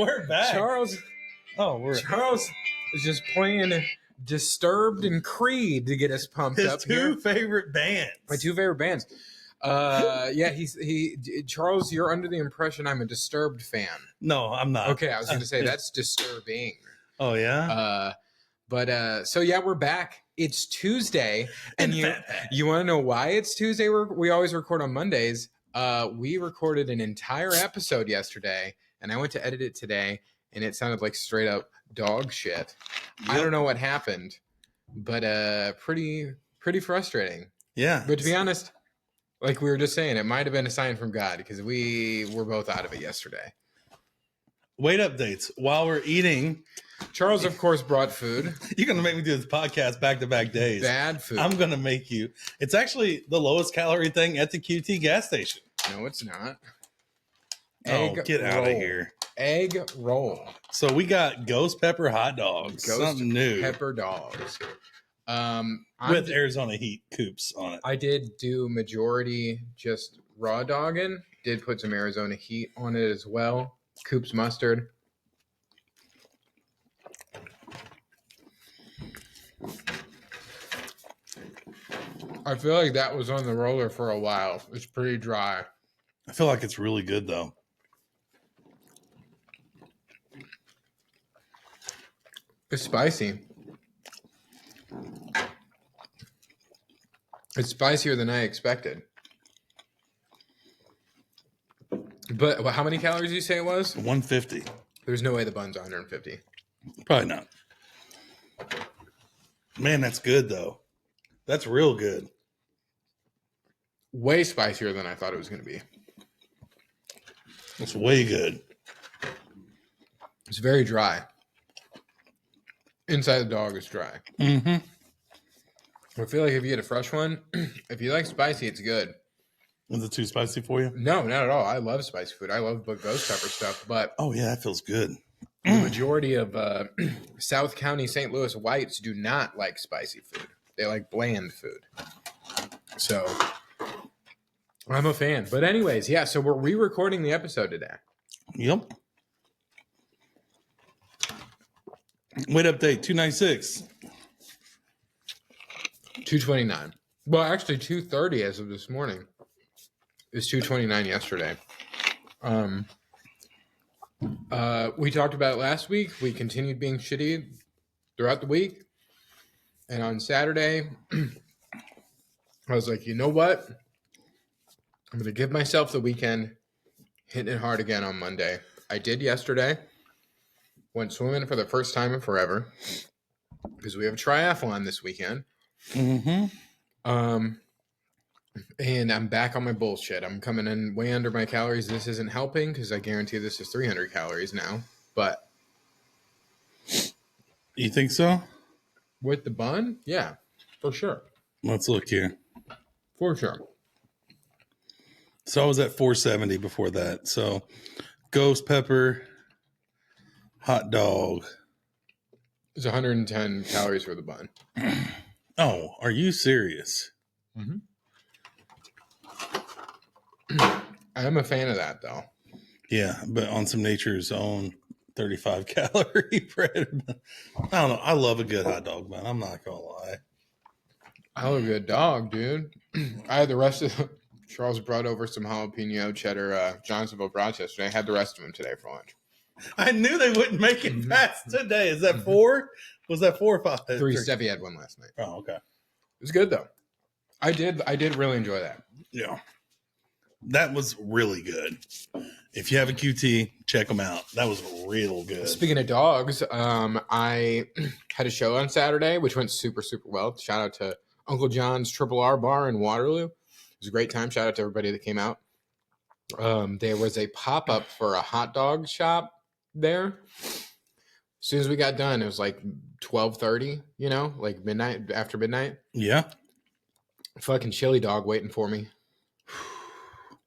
We're back. Charles is just playing Disturbed and Creed to get us pumped up here. His two favorite bands. My two favorite bands. Charles, you're under the impression I'm a Disturbed fan. No, I'm not. Okay, I was going to say that's disturbing. Oh yeah. So we're back. It's Tuesday, and you want to know why it's Tuesday? We always record on Mondays. We recorded an entire episode yesterday, and I went to edit it today, and it sounded like straight up dog shit. Yep. I don't know what happened, but pretty frustrating. Yeah. But to be honest, like we were just saying, it might have been a sign from God because we were both out of it yesterday. Weight updates while we're eating. Charles, of course, brought food. You're going to make me do this podcast back-to-back days. Bad food. I'm going to make you. It's actually the lowest calorie thing at the QT gas station. No, it's not. Get out of here. Egg roll. So we got ghost pepper hot dogs. Something new. Pepper dogs. With Arizona heat coops on it. I did do majority just raw dogging. Did put some Arizona heat on it as well. Coops mustard. I feel like that was on the roller for a while. It's pretty dry. I feel like it's really good, though. It's spicy. It's spicier than I expected. But how many calories did you say it was? 150. There's no way the bun's 150. Probably not. Man, that's good, though. That's real good. Way spicier than I thought it was going to be. It's way good. It's very dry. Inside the dog is dry. Mm-hmm. I feel like if you get a fresh one, if you like spicy, it's good. Is it too spicy for you? No, not at all. I love spicy food. I love ghost pepper stuff. But oh, yeah, that feels good. The majority of South County St. Louis whites do not like spicy food. They like bland food. So I'm a fan. But anyways, so we're re-recording the episode today. Yep. Weight update, 296. 229. Well, actually 230 as of this morning. It was 229 yesterday. We talked about it last week. We continued being shitty throughout the week. And on Saturday, I was like, you know what? I'm going to give myself the weekend, hitting it hard again on Monday. I did yesterday. Went swimming for the first time in forever because we have a triathlon this weekend. Mm-hmm. And I'm back on my bullshit. I'm coming in way under my calories. This isn't helping because I guarantee this is 300 calories now. But you think so? With the bun? Yeah, for sure. Let's look here. For sure. So I was at 470 before that. So ghost pepper, hot dog. It's 110 calories for the bun. Oh, are you serious? Mm-hmm. I am a fan of that, though. Yeah, but on some Nature's Own 35 calorie bread. I don't know. I love a good hot dog, man. I'm not going to lie. I love a good dog, dude. I had the rest of Charles brought over some jalapeno cheddar Johnsonville brats yesterday. I had the rest of them today for lunch. I knew they wouldn't make it past today. Is that 4? Was that 4 or 5? 3. Steffi had one last night. Oh, okay. It was good, though. I did really enjoy that. Yeah. That was really good. If you have a QT, check them out. That was real good. Speaking of dogs, I had a show on Saturday, which went super, super well. Shout out to Uncle John's Triple R Bar in Waterloo. It was a great time. Shout out to everybody that came out. There was a pop-up for a hot dog shop there. As soon as we got done, it was like 12:30, like midnight, after midnight. Yeah. Fucking chili dog waiting for me.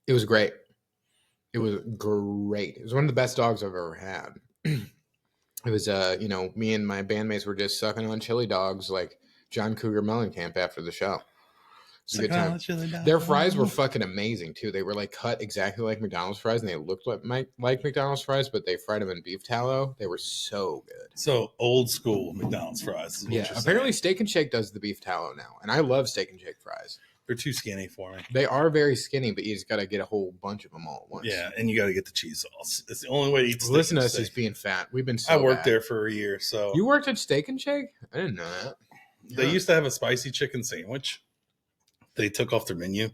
It was great. It was great. It was one of the best dogs I've ever had. It was, me and my bandmates were just sucking on chili dogs like John Cougar Mellencamp after the show. It's a good time. Their fries were fucking amazing too. They were like cut exactly like McDonald's fries, and they looked like McDonald's fries, but they fried them in beef tallow. They were so good. So old school McDonald's fries. Yeah, apparently Steak and Shake does the beef tallow now, and I love Steak and Shake fries. They're too skinny for me. They are very skinny, but you just got to get a whole bunch of them all at once. Yeah, and you got to get the cheese sauce. It's the only way to eat steak. Listen to us as being fat. We've been so I worked bad. there for a year, so. You worked at Steak and Shake? I didn't know that. They used to have a spicy chicken sandwich. They took off their menu.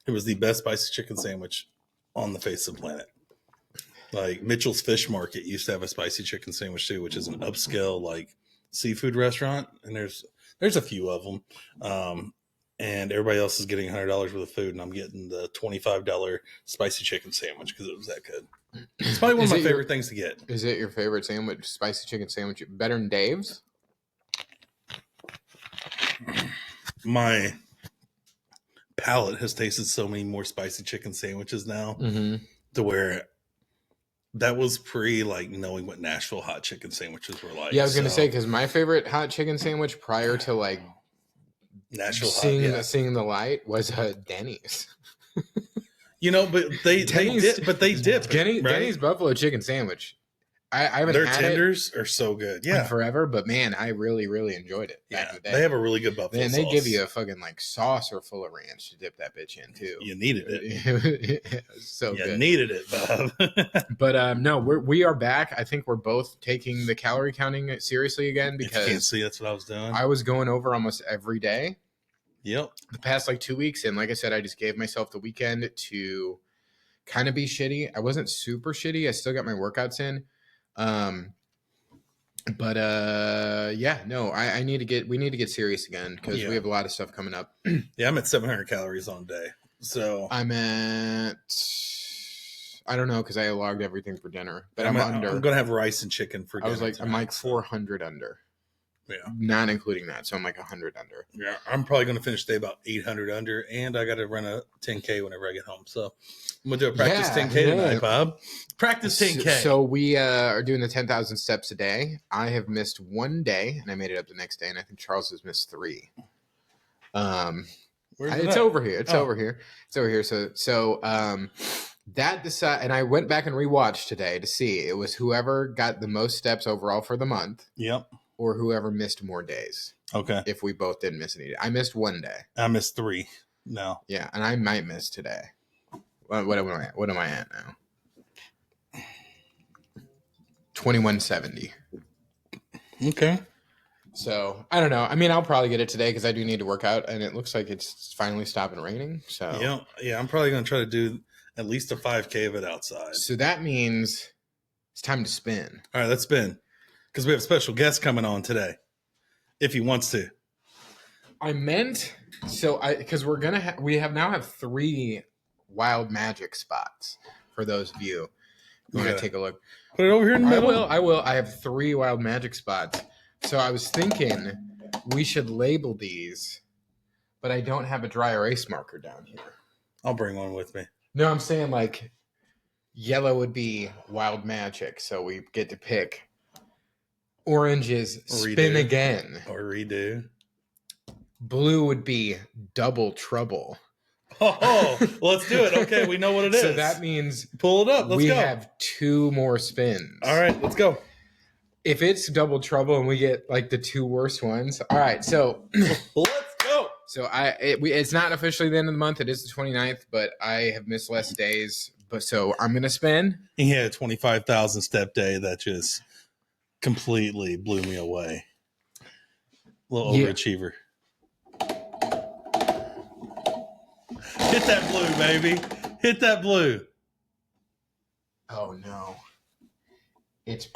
It was the best spicy chicken sandwich on the face of the planet. Like Mitchell's Fish Market used to have a spicy chicken sandwich too, which is an upscale like seafood restaurant, and there's a few of them. And everybody else is getting $100 worth of food, and I'm getting the $25 spicy chicken sandwich because it was that good. It's probably one of my favorite things to get. Is it your favorite sandwich, spicy chicken sandwich, better than Dave's? My palate has tasted so many more spicy chicken sandwiches now to where that was pre like knowing what Nashville hot chicken sandwiches were like. Yeah, I was gonna say because my favorite hot chicken sandwich prior to like Nashville seeing the light was Denny's. You know, but they dip. Denny's buffalo chicken sandwich. I haven't Their had tenders are so good. Yeah, forever. But man, I really, really enjoyed it. Yeah, they have a really good buffalo sauce. They give you a fucking like saucer full of ranch to dip that bitch in too. You needed it. So you good. Needed it, Bob. But no, we are back. I think we're both taking the calorie counting seriously again because if you can't see, that's what I was doing. I was going over almost every day. Yep. The past like 2 weeks, and like I said, I just gave myself the weekend to kind of be shitty. I wasn't super shitty. I still got my workouts in. Yeah, no, we need to get serious again because we have a lot of stuff coming up. Yeah, I'm at 700 calories on a day. So I'm at, I don't know, because I logged everything for dinner, but I'm under. I'm going to have rice and chicken for dinner. I'm like 400 under. Yeah. Not including that. So I'm like 100 under. Yeah. I'm probably going to finish the day about 800 under, and I got to run a 10K whenever I get home. So I'm going to do a practice 10K tonight, Bob. Practice 10K. So we are doing the 10,000 steps a day. I have missed one day, and I made it up the next day, and I think Charles has missed 3. It's over here. It's over here. So that decide, and I went back and rewatched today to see it was whoever got the most steps overall for the month. Yep. Or whoever missed more days. Okay. If we both didn't miss any. I missed one day. I missed 3. No. Yeah, and I might miss today. What am I at now? 2170. Okay. So I don't know. I mean, I'll probably get it today because I do need to work out, and it looks like it's finally stopping raining. So yeah, I'm probably gonna try to do at least a 5K of it outside. So that means it's time to spin. All right, let's spin. Because we have a special guest coming on today, if he wants to. I meant because we now have 3 wild magic spots for those of you who want to take a look. Put it over here in the middle. I will. I have 3 wild magic spots. So I was thinking we should label these, but I don't have a dry erase marker down here. I'll bring one with me. No, I'm saying like yellow would be wild magic, so we get to pick. Orange is spin again. Or redo. Blue would be double trouble. Oh, let's do it. Okay, we know what it is. So that means pull it up. Let's go. We have 2 more spins. All right, let's go. If it's double trouble and we get like the 2 worst ones. All right, so let's go. So it's not officially the end of the month. It is the 29th, but I have missed less days. But so I'm going to spin. He had a 25,000 step day that just completely blew me away. Little overachiever. Hit that blue, baby. Hit that blue. Oh no. It's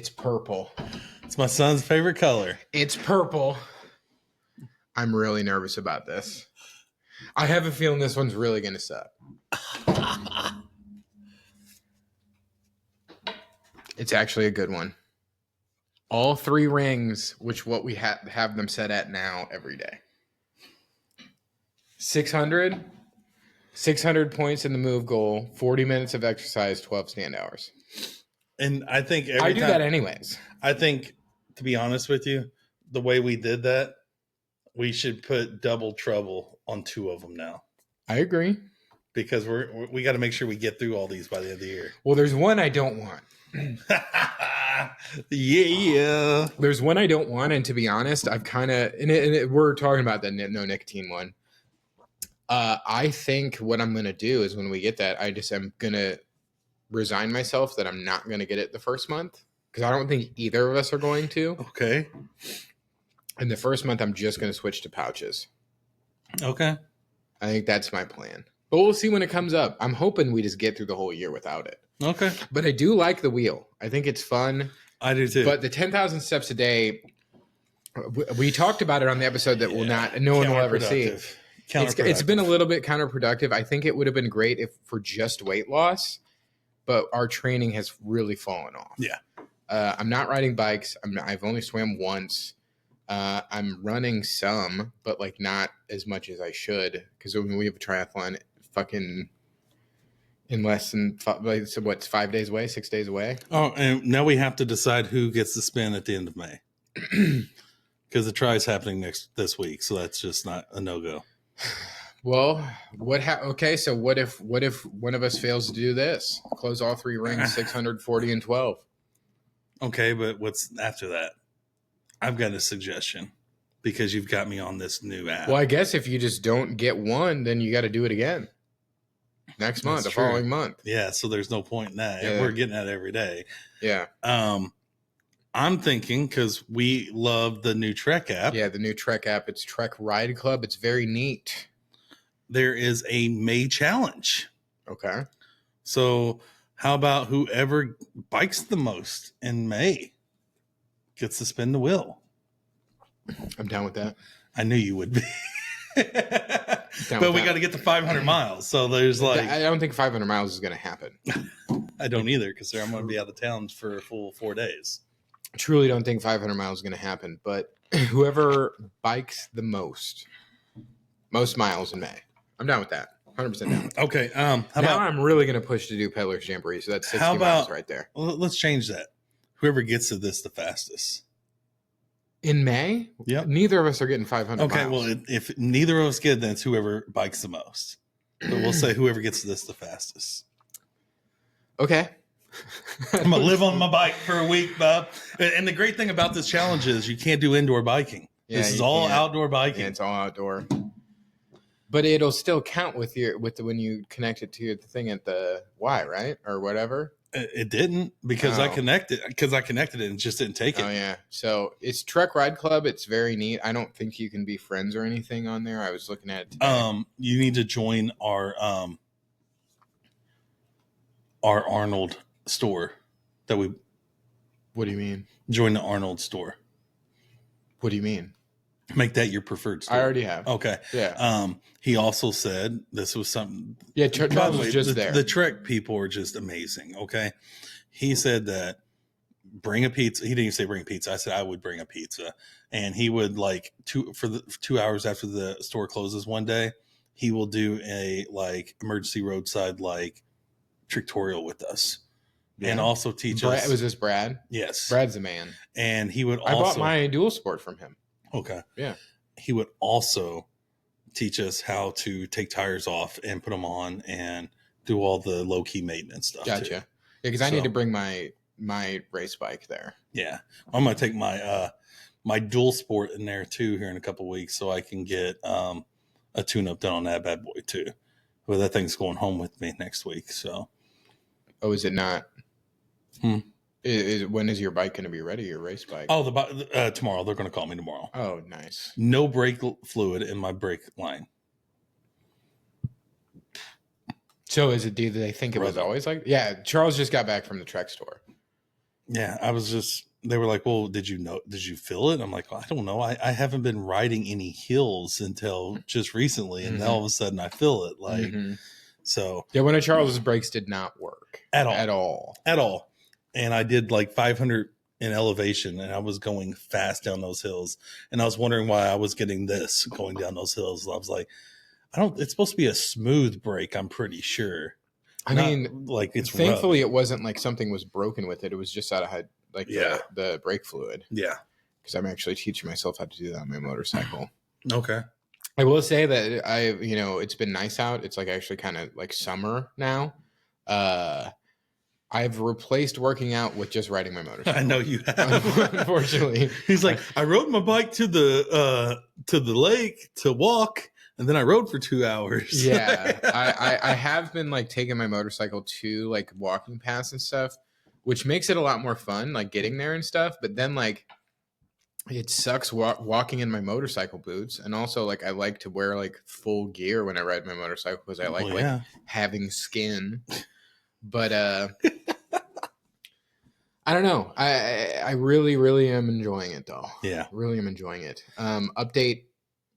purple. It's my son's favorite color. It's purple. I'm really nervous about this. I have a feeling this one's really going to suck. It's actually a good one. All 3 rings, which what we have them set at now every day. 600 points in the move goal, 40 minutes of exercise, 12 stand hours. And I think I do that anyways. I think, to be honest with you, the way we did that, we should put double trouble on 2 of them now. I agree. Because we got to make sure we get through all these by the end of the year. Well, there's one I don't want. Yeah. There's one I don't want, and to be honest, I've kind of we're talking about the no nicotine one. I think what I'm gonna do is when we get that, I'm gonna resign myself that I'm not gonna get it the first month because I don't think either of us are going to. Okay. And the first month, I'm just gonna switch to pouches. Okay. I think that's my plan. But we'll see when it comes up. I'm hoping we just get through the whole year without it. Okay. But I do like the wheel. I think it's fun. I do too. But the 10,000 steps a day, we talked about it on the episode that no one will ever see. It's been a little bit counterproductive. I think it would have been great if for just weight loss, but our training has really fallen off. Yeah. I'm not riding bikes. I've only swam once. I'm running some, but like not as much as I should because when we have a triathlon, fucking in less than 5 days away, 6 days away. Oh, and now we have to decide who gets the spin at the end of May because the try is happening this week, so that's just not a no-go. Well, okay, so what if one of us fails to do this? Close all 3 rings, 640 and 12. Okay, but what's after that? I've got a suggestion because you've got me on this new app. Well, I guess if you just don't get one, then you got to do it again next month, That's the following month. Yeah, so there's no point in that. Yeah. We're getting that every day. Yeah. I'm thinking because we love the new Trek app. Yeah, the new Trek app. It's Trek Ride Club. It's very neat. There is a May challenge. Okay. So how about whoever bikes the most in May gets to spin the wheel? I'm down with that. I knew you would be. But we got to get to 500 miles. So there's I don't think 500 miles is going to happen. I don't either because I'm going to be out of town for a full 4 days. Truly don't think 500 miles is going to happen. But whoever bikes the most miles in May, I'm down with that. 100% down with that. Okay. I'm really going to push to do Peddler's Jamboree. So that's 60 miles right there. Well, let's change that. Whoever gets to this the fastest. In May? Yep. Neither of us are getting 500 miles. Okay, well, if neither of us get it, then it's whoever bikes the most. But we'll say whoever gets to this the fastest. Okay. I'm going to live on my bike for a week, Bob. And the great thing about this challenge is you can't do indoor biking. Yeah, this is all outdoor biking. Yeah, it's all outdoor. But it'll still count with when you connect it to the thing at the Y, right? Or whatever. It didn't because I connected it and just didn't take it. Oh yeah. So it's Trek Ride Club. It's very neat. I don't think you can be friends or anything on there. I was looking at it today. You need to join our Arnold store that we. What do you mean? Join the Arnold store. What do you mean? Make that your preferred store. I already have. Okay. Yeah. He also said this was something. Yeah, Charles was just there. The Trek people are just amazing. Okay. He said that bring a pizza. He didn't even say bring pizza. I said I would bring a pizza, and he would for the 2 hours after the store closes one day, he will do a emergency roadside tutorial with us. Yeah. And also teach us. Was this Brad? Yes. Brad's the man. And he would I bought my dual sport from him. Okay. Yeah. He would also teach us how to take tires off and put them on and do all the low key maintenance stuff. Gotcha. Too. Yeah, because I need to bring my race bike there. Yeah. I'm going to take my dual sport in there too here in a couple of weeks so I can get a tune up done on that bad boy too. Well, that thing's going home with me next week. So. Oh, is it not? When is your bike going to be ready? Your race bike? Oh, tomorrow. They're going to call me tomorrow. Oh, nice. No brake fluid in my brake line. So is it? Do they think it was always like? Yeah, Charles just got back from the Trek store. Yeah, they were like, well, did you feel it? I'm like, well, I don't know. I haven't been riding any hills until just recently. And all of a sudden I feel it so. Yeah, one of Charles's brakes did not work at all. And I did 500 in elevation and I was going fast down those hills. And I was wondering why I was getting this going down those hills. I was like, it's supposed to be a smooth brake. I'm pretty sure. I mean, it's thankfully it wasn't like something was broken with it. It was just out of the brake fluid. Yeah. Because I'm actually teaching myself how to do that on my motorcycle. Okay. I will say that it's been nice out. It's like actually kind of like summer now. I've replaced working out with just riding my motorcycle. I know you have. Unfortunately. He's like, I rode my bike to the lake to walk, and then I rode for 2 hours. Yeah. I have been like taking my motorcycle to like walking paths and stuff, which makes it a lot more fun, like getting there and stuff. But then like it sucks walking in my motorcycle boots, and also like I like to wear like full gear when I ride my motorcycle because I like having skin. But I don't know. I really, really am enjoying it though. Yeah, really am enjoying it. Update.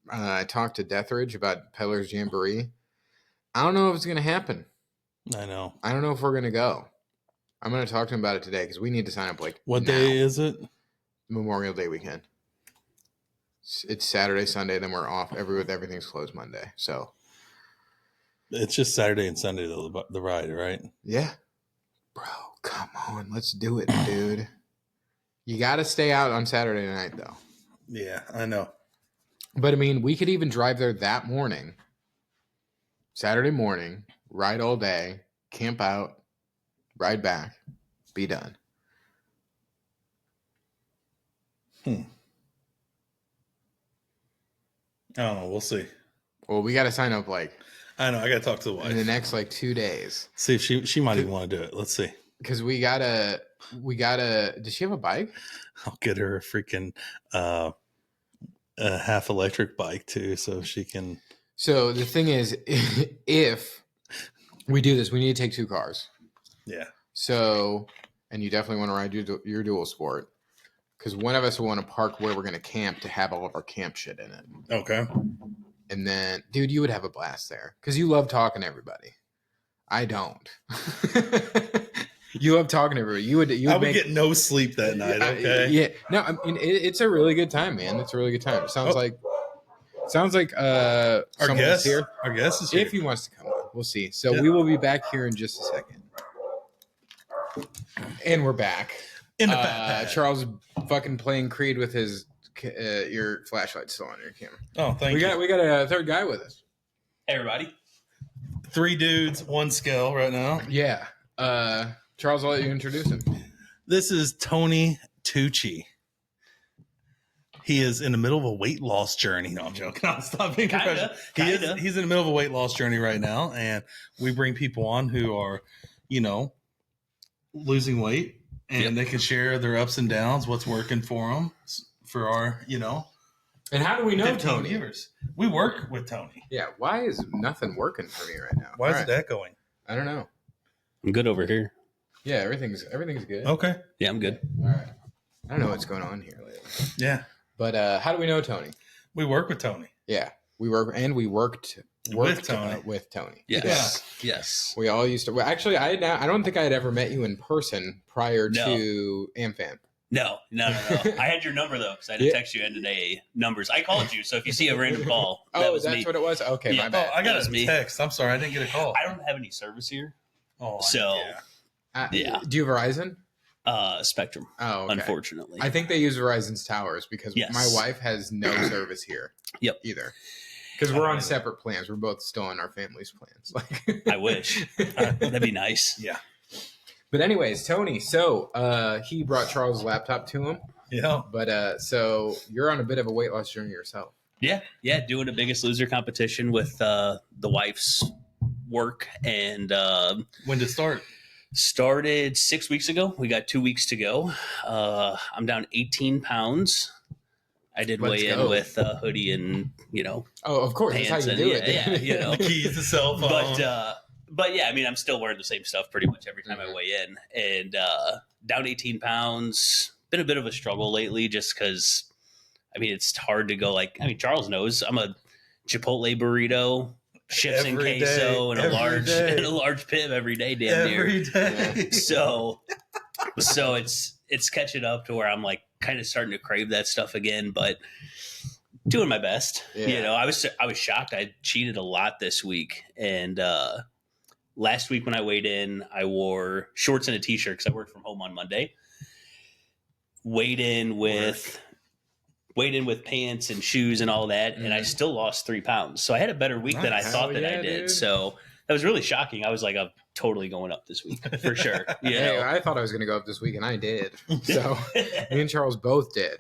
I talked to Deathridge about Peddler's Jamboree. I don't know if it's gonna happen. I know. I don't know if we're gonna go. I'm gonna talk to him about it today because we need to sign up. Like, what day is it? Memorial Day weekend. It's Saturday, Sunday, then we're off. Everything's closed Monday. So it's just Saturday and Sunday the ride, right? Yeah, bro, come on, let's do it, dude. You got to stay out on Saturday night though. Yeah, I know. But I mean, we could even drive there that morning, Saturday morning, ride all day, camp out, ride back, be done. I don't know. We'll see. Well, we got to sign up I know. I got to talk to the wife in the next 2 days. See if she might even want to do it. Let's see. Because we gotta. Does she have a bike? I'll get her a freaking a half electric bike too, so she can. So the thing is, if we do this, we need to take 2 cars. Yeah. So, and you definitely want to ride your dual sport, because one of us will want to park where we're going to camp to have all of our camp shit in it. Okay. And then, dude, you would have a blast there because you love talking to everybody. I don't. You love talking to everybody. You would I would get no sleep that night. Okay. Yeah. No, I mean it's a really good time, man. It's a really good time. It sounds like our guest here. Our guest is here. If he wants to come on, we'll see. So we will be back here in just a second. And we're back. In the Charles fucking playing Creed with his your flashlight still on your camera. Oh, thank you. We got a third guy with us. Hey, everybody. 3 dudes, 1 scale right now. Yeah. Charles, I'll let you introduce him. This is Toni Tucci. He is in the middle of a weight loss journey. No, I'm joking. No, stop being professional. He's in the middle of a weight loss journey right now, and we bring people on who are, losing weight, and they can share their ups and downs, what's working for them, for our, And how do we know Toni? Viewers. We work with Toni. Yeah. Why is nothing working for me right now? Why is that going? I don't know. I'm good over here. Yeah, everything's good. Okay. Yeah, I'm good. All right. I don't know what's going on here lately. Yeah. But how do we know Toni? We work with Toni. Yeah. We worked with Toni. With Toni. Yes. Yeah. Yes. We all used to. Well, actually, I don't think I had ever met you in person prior to AmFam. No. I had your number though, because I had to text you today numbers. I called you, so if you see a random call, that's what it was. Okay, my bad. I got a text. I'm sorry, I didn't get a call. I don't have any service here. Oh, so yeah. Do you have Verizon? Spectrum. Oh, okay. Unfortunately, I think they use Verizon's towers because my wife has no service here. Yep. Either. Because we're on separate plans. We're both still on our family's plans. I wish. That'd be nice. Yeah. But anyways, Toni, so he brought Charles' laptop to him. Yeah. But so you're on a bit of a weight loss journey yourself. Yeah. Doing a Biggest Loser competition with the wife's work. And when did it start? Started 6 weeks ago. We got 2 weeks to go. I'm down 18 pounds. I did weigh in with a hoodie and, Oh, of course. That's how you do it. Yeah, the keys, the cell phone. But yeah, I mean, I'm still wearing the same stuff pretty much every time I weigh in. And down 18 pounds. Been a bit of a struggle lately just because, I mean, it's hard to go Charles knows I'm a Chipotle burrito, chips and queso, and a large piv every day, damn near. Every day. So it's catching up to where I'm kind of starting to crave that stuff again, but doing my best. Yeah. I was shocked. I cheated a lot this week, and last week when I weighed in, I wore shorts and a t-shirt because I worked from home on Monday. Weighed in with weighed in with pants and shoes and all that, and I still lost 3 pounds. So I had a better week than I Nice. thought that I Hell yeah, did. dude. So that was really shocking. I was like, I'm totally going up this week for sure. You Hey, know? I thought I was going to go up this week, and I did. So me and Charles both did.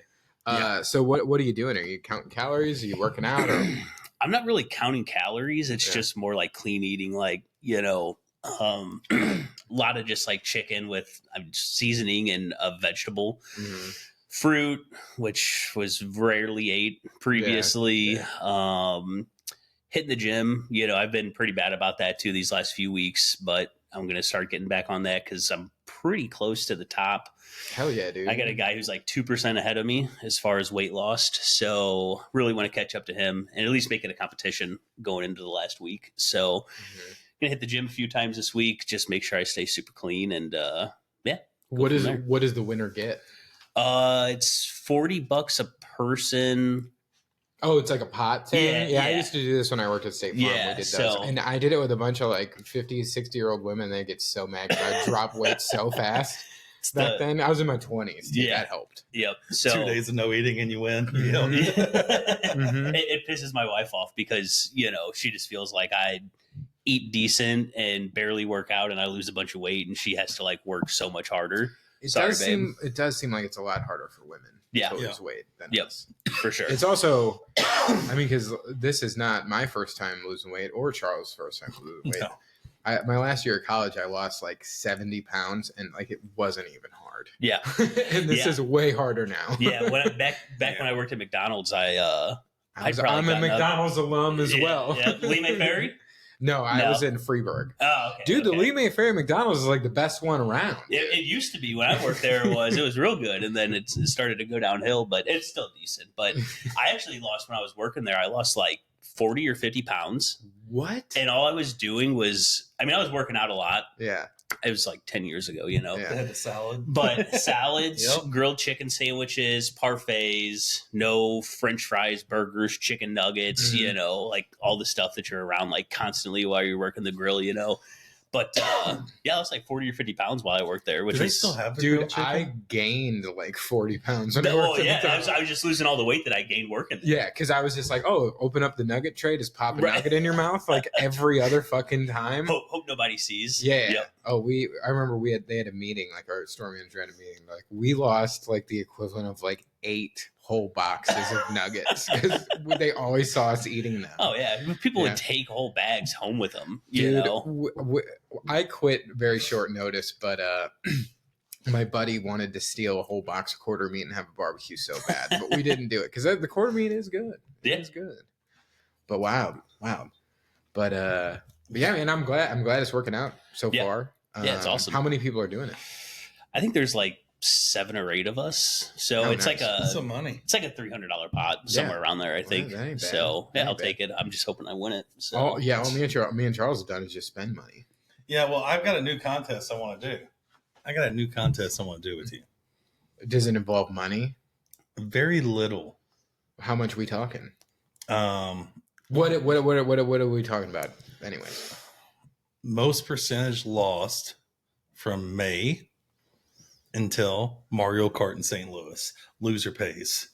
So what are you doing? Are you counting calories? Are you working out? Or? I'm not really counting calories. It's just more like clean eating, like, a lot of just like chicken with seasoning and a vegetable. Mm-hmm. Fruit, which was rarely ate previously. Hitting the gym, I've been pretty bad about that too these last few weeks, but I'm going to start getting back on that because I'm pretty close to the top. Hell yeah, dude. I got a guy who's like 2% ahead of me as far as weight lost. So really want to catch up to him and at least make it a competition going into the last week. So going to hit the gym a few times this week, just make sure I stay super clean. And what does the winner get? It's $40 a person. Oh, it's like a pot thing? Yeah. I used to do this when I worked at State Farm. Yeah, We did those. so- And I did it with a bunch of like 50, 60-year-old women. They get so mad because I drop weight so fast. Back then, I was in my 20s. Dude, Yeah. that helped. Yep. So 2 days of no eating and you win. it pisses my wife off because, she just feels like I eat decent and barely work out and I lose a bunch of weight and she has to like work so much harder. It Sorry, does babe. seem like it's a lot harder for women Yeah. to lose weight than Yep. us. For sure. It's also, because this is not my first time losing weight or Charles' first time losing weight. No. My last year of college, I lost like 70 pounds and like it wasn't even hard. Yeah. And this Yeah. is way harder now. Yeah. Back when I worked at McDonald's, I'm I'm a McDonald's alum as well. Yeah. Lee May Ferry? No, I No. was in Freeburg. Oh, okay. Dude, okay. the Lee May Ferry McDonald's is like the best one around. It used to be when I worked there. It was real good, and then it started to go downhill. But it's still decent. But I actually lost when I was working there. I lost like 40 or 50 pounds, What? and all I was doing was, I was working out a lot. Yeah. It was like 10 years ago, Yeah. They had the salad. But salads, Yep. grilled chicken sandwiches, parfaits, no French fries, burgers, chicken nuggets, Mhm. like all the stuff that you're around like constantly while you're working the grill, But I was like 40 or 50 pounds while I worked there, which Do they was still have the grilled Dude, chicken? I gained like 40 pounds when I worked at I McDonald's. was just losing all the weight that I gained working there. Yeah, because I was just like, oh, open up the nugget tray, just pop a Right. nugget in your mouth like every other fucking time. Hope nobody sees. Yeah. Yep. Oh, I remember they had a meeting, like our store manager had a meeting. Like we lost like the equivalent of like 8 whole boxes of nuggets because they always saw us eating them. Oh yeah, people Yeah. would take whole bags home with them. Dude, I quit very short notice, but my buddy wanted to steal a whole box of quarter meat and have a barbecue so bad, but we didn't do it because the quarter meat is good. Yeah. It's good. But wow. But yeah, man, I'm glad it's working out so Yeah. far. Yeah, it's awesome. How many people are doing it? I think there's like 7 or 8 of us, so Oh, it's nice. like Some money. it's like a $300 pot somewhere around there, I think. that ain't bad. So That ain't I'll bad. take it. I'm just hoping I win it. So Oh yeah, all me and Charles have done is just spend money. Yeah, well, I've got a new contest I want to do. I got a new contest I want to do with you. Does it involve money? Very little. How much we talking? Um, What are we talking about? Anyways, most percentage lost from May until Mario Kart in St. Louis. Loser pays.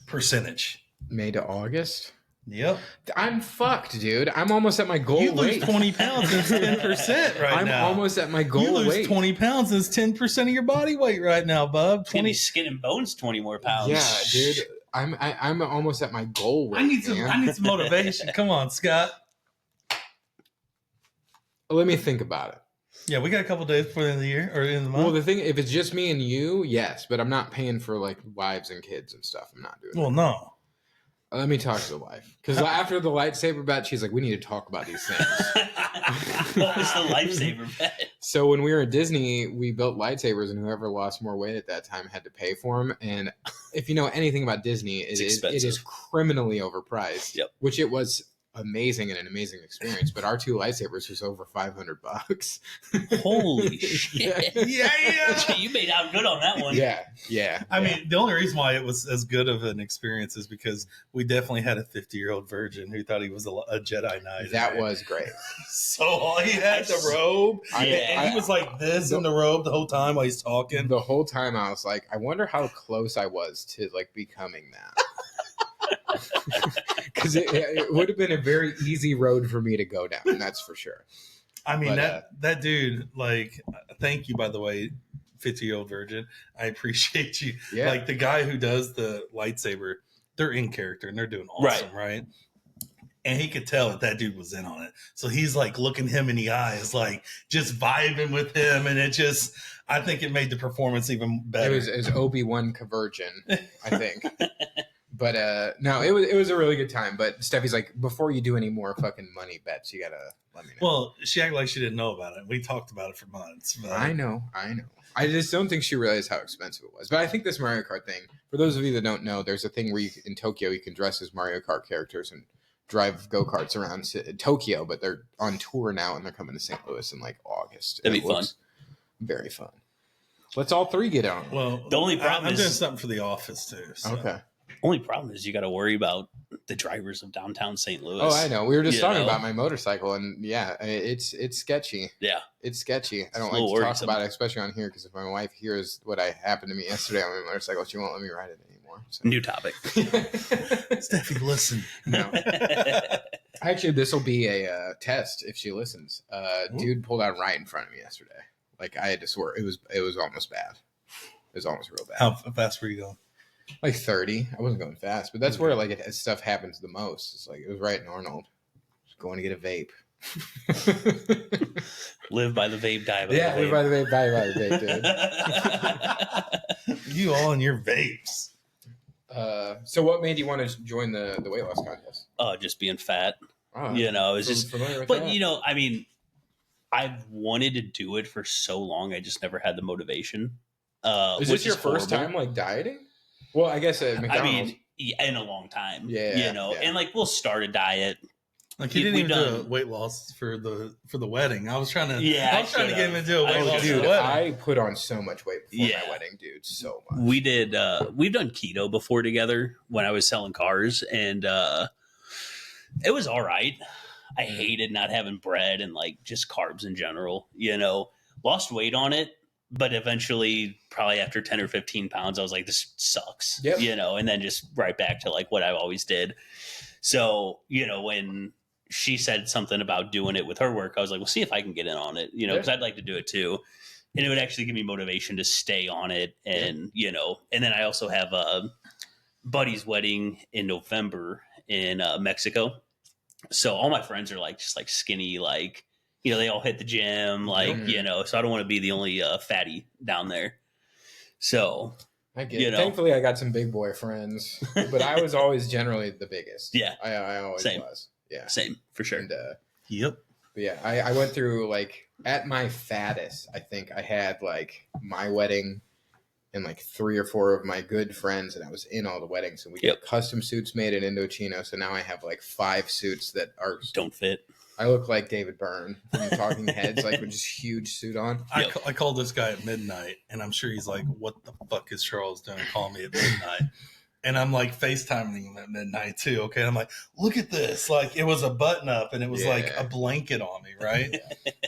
Percentage. May to August. Yep. I'm fucked, dude. I'm almost at my goal You lose weight. 20 pounds. It's 10% right I'm now. almost at my You goal lose weight. 20 pounds. It's 10% of your body weight right now, bub. it's gonna 20. be skin and bones 20 more pounds. Yeah, dude. I'm almost at my goal weight. I need some. man. I need some motivation. Come on, Scott. Let me think about it. Yeah, we got a couple days before the end of the year or the end of the month. Well, the thing, if it's just me and you, yes, but I'm not paying for like wives and kids and stuff. I'm not doing Well, no. that. Let me talk to the wife because after the lightsaber bet, she's like, "We need to talk about these things." What was the lifesaver bet? So when we were at Disney, we built lightsabers, and whoever lost more weight at that time had to pay for them. And if you know anything about Disney, it It's is expensive. criminally overpriced. Yep. Which it was amazing and an amazing experience. But our 2 lightsabers was over $500. Holy shit! Yeah. You made out good on that one. Yeah. I mean, the only reason why it was as good of an experience is because we definitely had a 50-year-old virgin who thought he was a Jedi Knight. that was great. So all he had the robe, and he was like this in the robe the whole time while he's talking. The whole time I was like, I wonder how close I was to like becoming that. Because it would have been a very easy road for me to go down, that's for sure. I mean, But, that dude, like, thank you, by the way, 50-year-old virgin. I appreciate you. Yeah. Like, the guy who does the lightsaber, they're in character and they're doing awesome, right? And he could tell that dude was in on it. So he's like looking him in the eyes, like just vibing with him. And I think it made the performance even better. It was Obi-Wan Convergent, I think. But no, it was a really good time. But Steffi's like, before you do any more fucking money bets, you gotta let me know. Well, she acted like she didn't know about it. We talked about it for months. But I know. I just don't think she realized how expensive it was. But I think this Mario Kart thing, for those of you that don't know, there's a thing where in Tokyo you can dress as Mario Kart characters and drive go-karts around Tokyo, but they're on tour now and they're coming to St. Louis in like August. That'd be fun. Very fun. Let's all 3 get on. Well, The only problem I'm is- doing something for the office too. So. Okay. Only problem is you got to worry about the drivers of downtown St. Louis. Oh, I know. We were just You talking know? about my motorcycle, and yeah, it's sketchy. Yeah. It's sketchy. I don't It's a like little to talk worrisome. about it, especially on here, because if my wife hears what happened to me yesterday on my motorcycle, she won't let me ride it anymore. So. New topic. Steffi, listen. No. Actually, this will be a test if she listens. Dude pulled out right in front of me yesterday. Like I had to swerve. It was almost bad. It was almost real bad. How fast were you going? Like 30. I wasn't going fast, but that's where like stuff happens the most. It's like it was right in Arnold. Just going to get a vape. Live by the vape, die by Yeah, the live vape. by the vape, die by the vape, dude. You all in your vapes. So what made you want to join the weight loss contest? Just being fat. Oh, You know, it's so just. familiar with But that. you know, I mean, I've wanted to do it for so long. I just never had the motivation. Is which this your first horrible. time like dieting? Well, I guess at McDonald's. I mean, in a long time. Yeah, You know, yeah. and like we'll start a diet. Like he didn't We've even do done- weight loss for the wedding. I was trying to Yeah, I was trying to get him to do a I weight loss for dude, the wedding. I put on so much weight before Yeah. my wedding, dude. So much. We did. We've done keto before together when I was selling cars, and it was all right. I hated not having bread and like just carbs in general. You know, lost weight on it, but eventually, probably after 10 or 15 pounds, I was like, this sucks. Yep. You know, and then just right back to like what I always did. So you know when she said something about doing it with her work, I was like, well, see if I can get in on it, you know, because I'd like to do it too. And it would actually give me motivation to stay on it. And, you know, and then I also have a buddy's wedding in November in Mexico. So all my friends are like, just like skinny, like, you know, they all hit the gym, like, Mhm. you know, so I don't want to be the only fatty down there. So, I get you it. know. Thankfully, I got some big boy friends, but I was always generally the biggest. Yeah. I always Same. was. Yeah. same for sure. And Yep. but yeah, I went through like at my fattest, I think I had like my wedding and like 3 or 4 of my good friends, and I was in all the weddings, and we Yep. got custom suits made in Indochino. So now I have like 5 suits that are. Don't fit. I look like David Byrne from Talking Heads, like with just huge suit on. Yep. I called this guy at midnight, and I'm sure he's like, "What the fuck is Charles doing calling me at midnight?" And I'm like FaceTiming him at midnight too. Okay, I'm like, "Look at this! Like it was a button up, and it was like Yeah. a blanket on me, right?"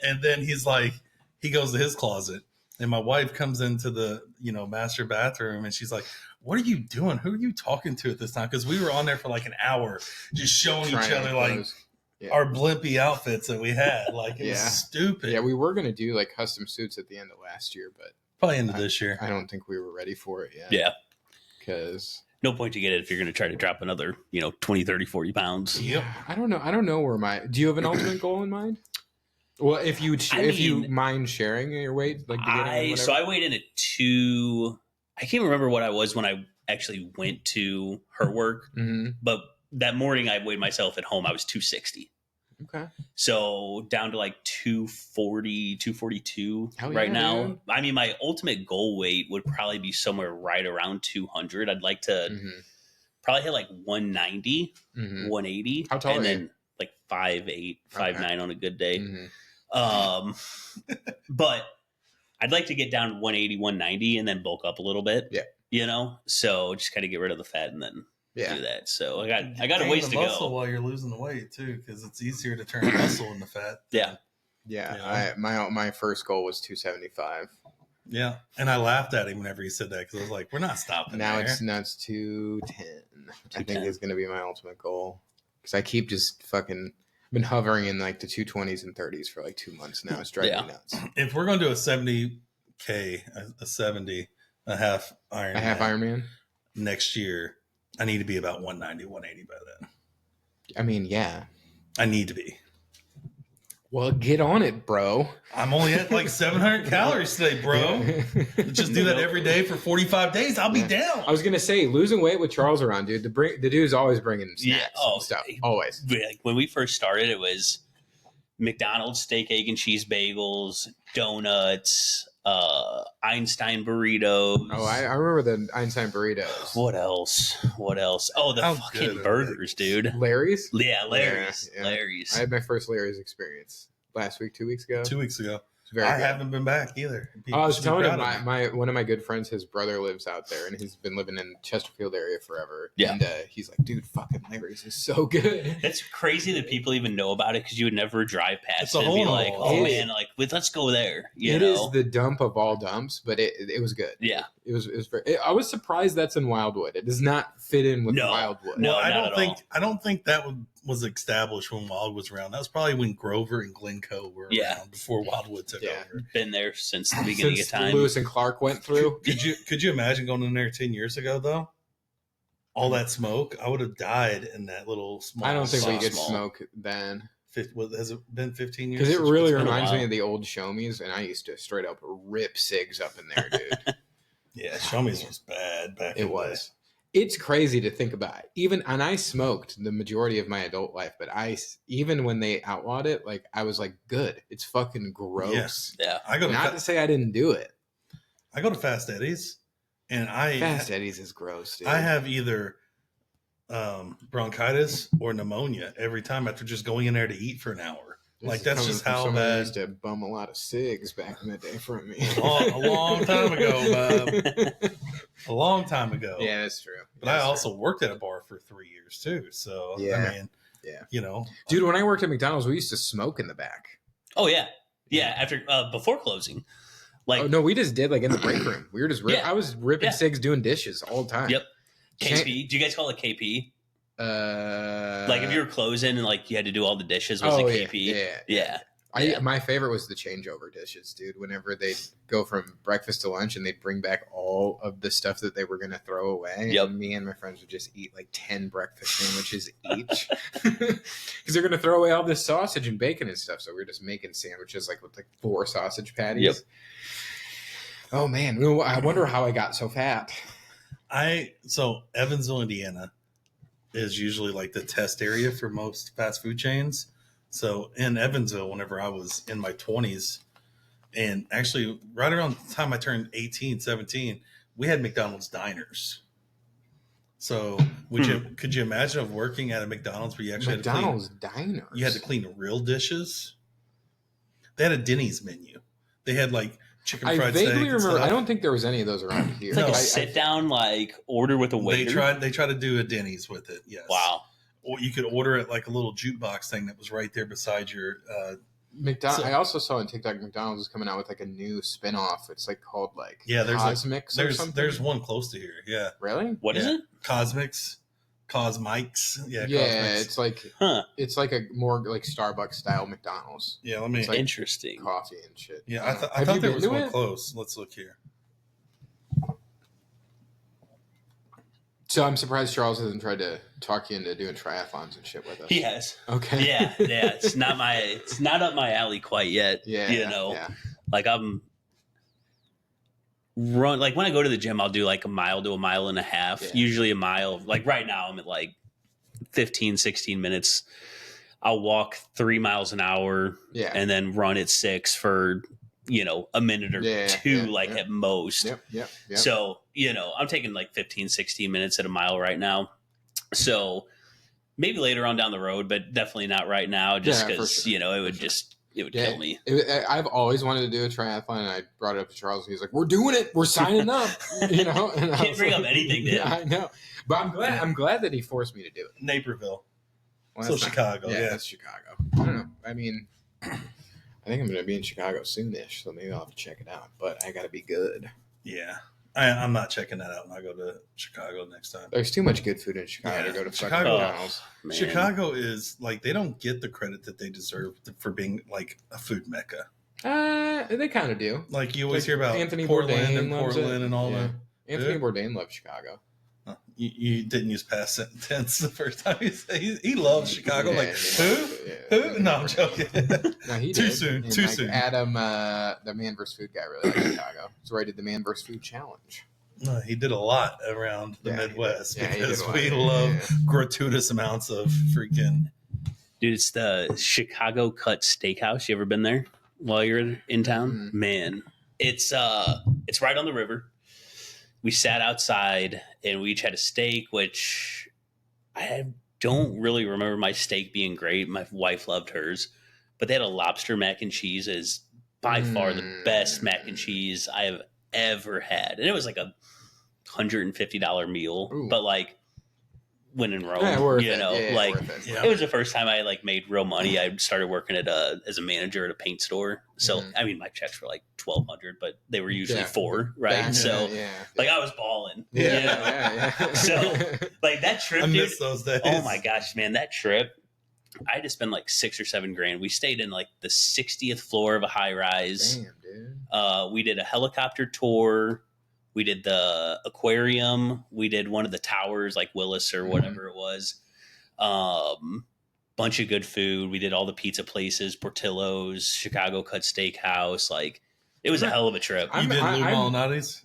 And then he's like, he goes to his closet, and my wife comes into the master bathroom, and she's like, "What are you doing? Who are you talking to at this time?" Because we were on there for like an hour, just showing each Trying on other like clothes. Yeah. our blimpy outfits that we had. Like it was Yeah. stupid. Yeah, we were gonna do like custom suits at the end of last year, but Probably into this year. I don't think we were ready for it yet. Yeah. Because No point to get it if you're going to try to drop another, 20, 30, 40 pounds. Yep. I don't know where my. Do you have an ultimate goal in mind? Well, if you mean, mind sharing your weight, like beginning or So whatever? I weighed in at 2. I can't remember what I was when I actually went to her work, Mhm. but that morning I weighed myself at home. I was 260. Okay. So down to like 240, 242 Hell right yeah, now. dude. I mean, my ultimate goal weight would probably be somewhere right around 200. I'd like to Mhm. probably hit like 190, Mhm. 180. How tall and are then you? like 5'8", 5'9" on a good day. Mm-hmm. But I'd like to get down to 180, 190 and then bulk up a little bit. Yeah. You know, so just kind of get rid of the fat and then do that. So I got a Gain ways the to muscle go. while you're losing the weight too, because it's easier to turn muscle into fat. Yeah. Yeah. My first goal was 275. Yeah, and I laughed at him whenever he said that because I was like, "We're not stopping Now there." it's 210, which I think is going to be my ultimate goal. Because I keep just fucking been hovering in like the 220s and 30s for like 2 months now. It's driving me nuts. If we're going to do a 70K, a 70, a half Ironman next year, I need to be about 190, 180 by then. I mean, yeah. I need to be. Well, get on it, bro. I'm only at like 700 calories today, bro. Just do that every day for 45 days. I'll be down. I was going to say, losing weight with Charles around, dude. The dude's always bringing snacks and stuff. Always. Like when we first started, it was McDonald's steak, egg, and cheese bagels, donuts, Einstein burritos. Oh, I remember the Einstein burritos. What else? Oh, the fucking burgers, dude. Larry's? Yeah, Larry's. Yeah. Larry's. I had my first Larry's experience last week, 2 weeks ago. 2 weeks ago. I haven't been back either. I was telling him one of my good friends, his brother lives out there, and he's been living in Chesterfield area forever. Yeah, and he's like, "Dude, fucking Larry's is so good." It's crazy that people even know about it because you would never drive past it and be like, "Oh man, like let's go there." It is the dump of all dumps, but it was good. Yeah, it was very. I was surprised that's in Wildwood. It does not fit in with Wildwood. No, I don't think that was established when Wildwood was around. That was probably when Grover and Glencoe were around before Wildwood took over. Been there since the beginning of time. Lewis and Clark went through. Could you imagine going in there 10 years ago though? All that smoke, I would have died in that little small. I don't think we could smoke then. Has it been 15 years? Because it really reminds me of the old Shomies, and I used to straight up rip cigs up in there, dude. Yeah, Shomies was bad back in the day. It's crazy to think about. And I smoked the majority of my adult life, but even when they outlawed it, like I was like, good. It's fucking gross. Yeah. Not to say I didn't do it. I go to Fast Eddie's, and Fast Eddie's is gross, dude. I have either bronchitis or pneumonia every time after just going in there to eat for an hour. Like that's just how bad. I used to bum a lot of cigs back in the day from me. A long time ago, Bob. A long time ago. Yeah, that's true. But I also worked at a bar for 3 years too. So I mean, you know, dude, when I worked at McDonald's, we used to smoke in the back. Oh yeah, after before closing. Like, oh no, we just did like in the break room. We were just I was ripping cigs, doing dishes all the time. Yep. KP. Do you guys call it KP? Like if you were closing and like you had to do all the dishes, was it KP? Yeah. My favorite was the changeover dishes, dude. Whenever they'd go from breakfast to lunch and they'd bring back all of the stuff that they were going to throw away. Yep. And me and my friends would just eat like 10 breakfast sandwiches each. Because they're going to throw away all this sausage and bacon and stuff. So we were just making sandwiches like with like 4 sausage patties. Yep. Oh, man. I wonder how I got so fat. So Evansville, Indiana is usually like the test area for most fast food chains. So in Evansville, whenever I was in my 20s, and actually right around the time I turned 18, 17, we had McDonald's diners. So could you imagine of working at a McDonald's where you actually McDonald's diners? You had to clean real dishes. They had a Denny's menu. They had like chicken fried steak. I vaguely remember. I don't think there was any of those around here. Like sit down, like order with a waiter. They tried to do a Denny's with it. Yes. Wow. Or you could order it like a little jukebox thing that was right there beside your. I also saw on TikTok McDonald's is coming out with like a new spinoff. It's like called like Cosmics or something. There's one close to here. Yeah. Really? What is it? Cosmics. Cosmics. Yeah. Cosmics. It's like a more like Starbucks style McDonald's. Yeah. Let me. Like interesting. Coffee and shit. Yeah. I thought there was one close. Let's look here. So I'm surprised Charles hasn't tried to talk you into doing triathlons and shit with us. He has. Okay. Yeah. It's not up my alley quite yet. Yeah. You know, like I'm like when I go to the gym, I'll do like a mile to a mile and a half. Yeah. Usually a mile. Like right now, I'm at like 15, 16 minutes. I'll walk 3 miles an hour. Yeah. And then run at 6 for a minute or two, at most. Yep. So, I'm taking like 15, 16 minutes at a mile right now. So maybe later on down the road, but definitely not right now. Just Yeah, for because sure. it would kill me. I've always wanted to do a triathlon, and I brought it up to Charles, and he's like, "We're doing it. We're signing up." And I Can't was bring like, up anything to him. Yeah, I know, but I'm glad that he forced me to do it. Naperville. Well, So that's not- Chicago, yeah. That's Chicago. I don't know. I mean, I think I'm going to be in Chicago soonish, so maybe I'll have to check it out. But I got to be good. Yeah. I'm not checking that out when I go to Chicago next time. There's too much good food in Chicago to go to fucking Chicago- McDonald's. Man. Chicago is like, they don't get the credit that they deserve for being like a food mecca. They kind of do. Like you always Like hear about Anthony Portland Bourdain and loves Portland it. and all Yeah. that. Anthony Yeah. Bourdain loves Chicago. You didn't use past tense the first time you said he loves Chicago. Yeah, Like he who? loves it, yeah. Who? No, I'm joking. No, he Too did. soon, And, too like, soon. Adam, the Man vs. Food guy, really likes Chicago. So I did the Man vs. Food challenge. No, he did a lot around the Yeah, he did. Midwest Yeah, he did because a lot. we Yeah, love yeah. gratuitous amounts of freaking. Dude, it's the Chicago Cut Steakhouse. You ever been there while you're in town? Mhm. Man, it's right on the river. We sat outside and we each had a steak, which I don't really remember my steak being great. My wife loved hers, but they had a lobster mac and cheese is by far the best mac and cheese I have ever had, and it was like $150 meal. Ooh. But like when in Rome, Yeah, worth you it. know, Yeah, like. worth it. Yeah. It was the first time I like made real money. I started working as a manager at a paint store. So Mhm. I mean, my checks were like $1,200, but they were usually Yeah. $4, right? Yeah, So yeah. like I was balling. Yeah, you know? yeah. So, like that trip, I dude. miss those days. Oh my gosh, man, that trip. I had to spend like $6 or $7 grand. We stayed in like the 60th floor of a high rise. Damn, dude. We did a helicopter tour. We did the aquarium. We did one of the towers, like Willis or whatever it was. Bunch of good food. We did all the pizza places, Portillo's, Chicago Cut Steakhouse. Like it was a hell of a trip. You been Lou Malnati's?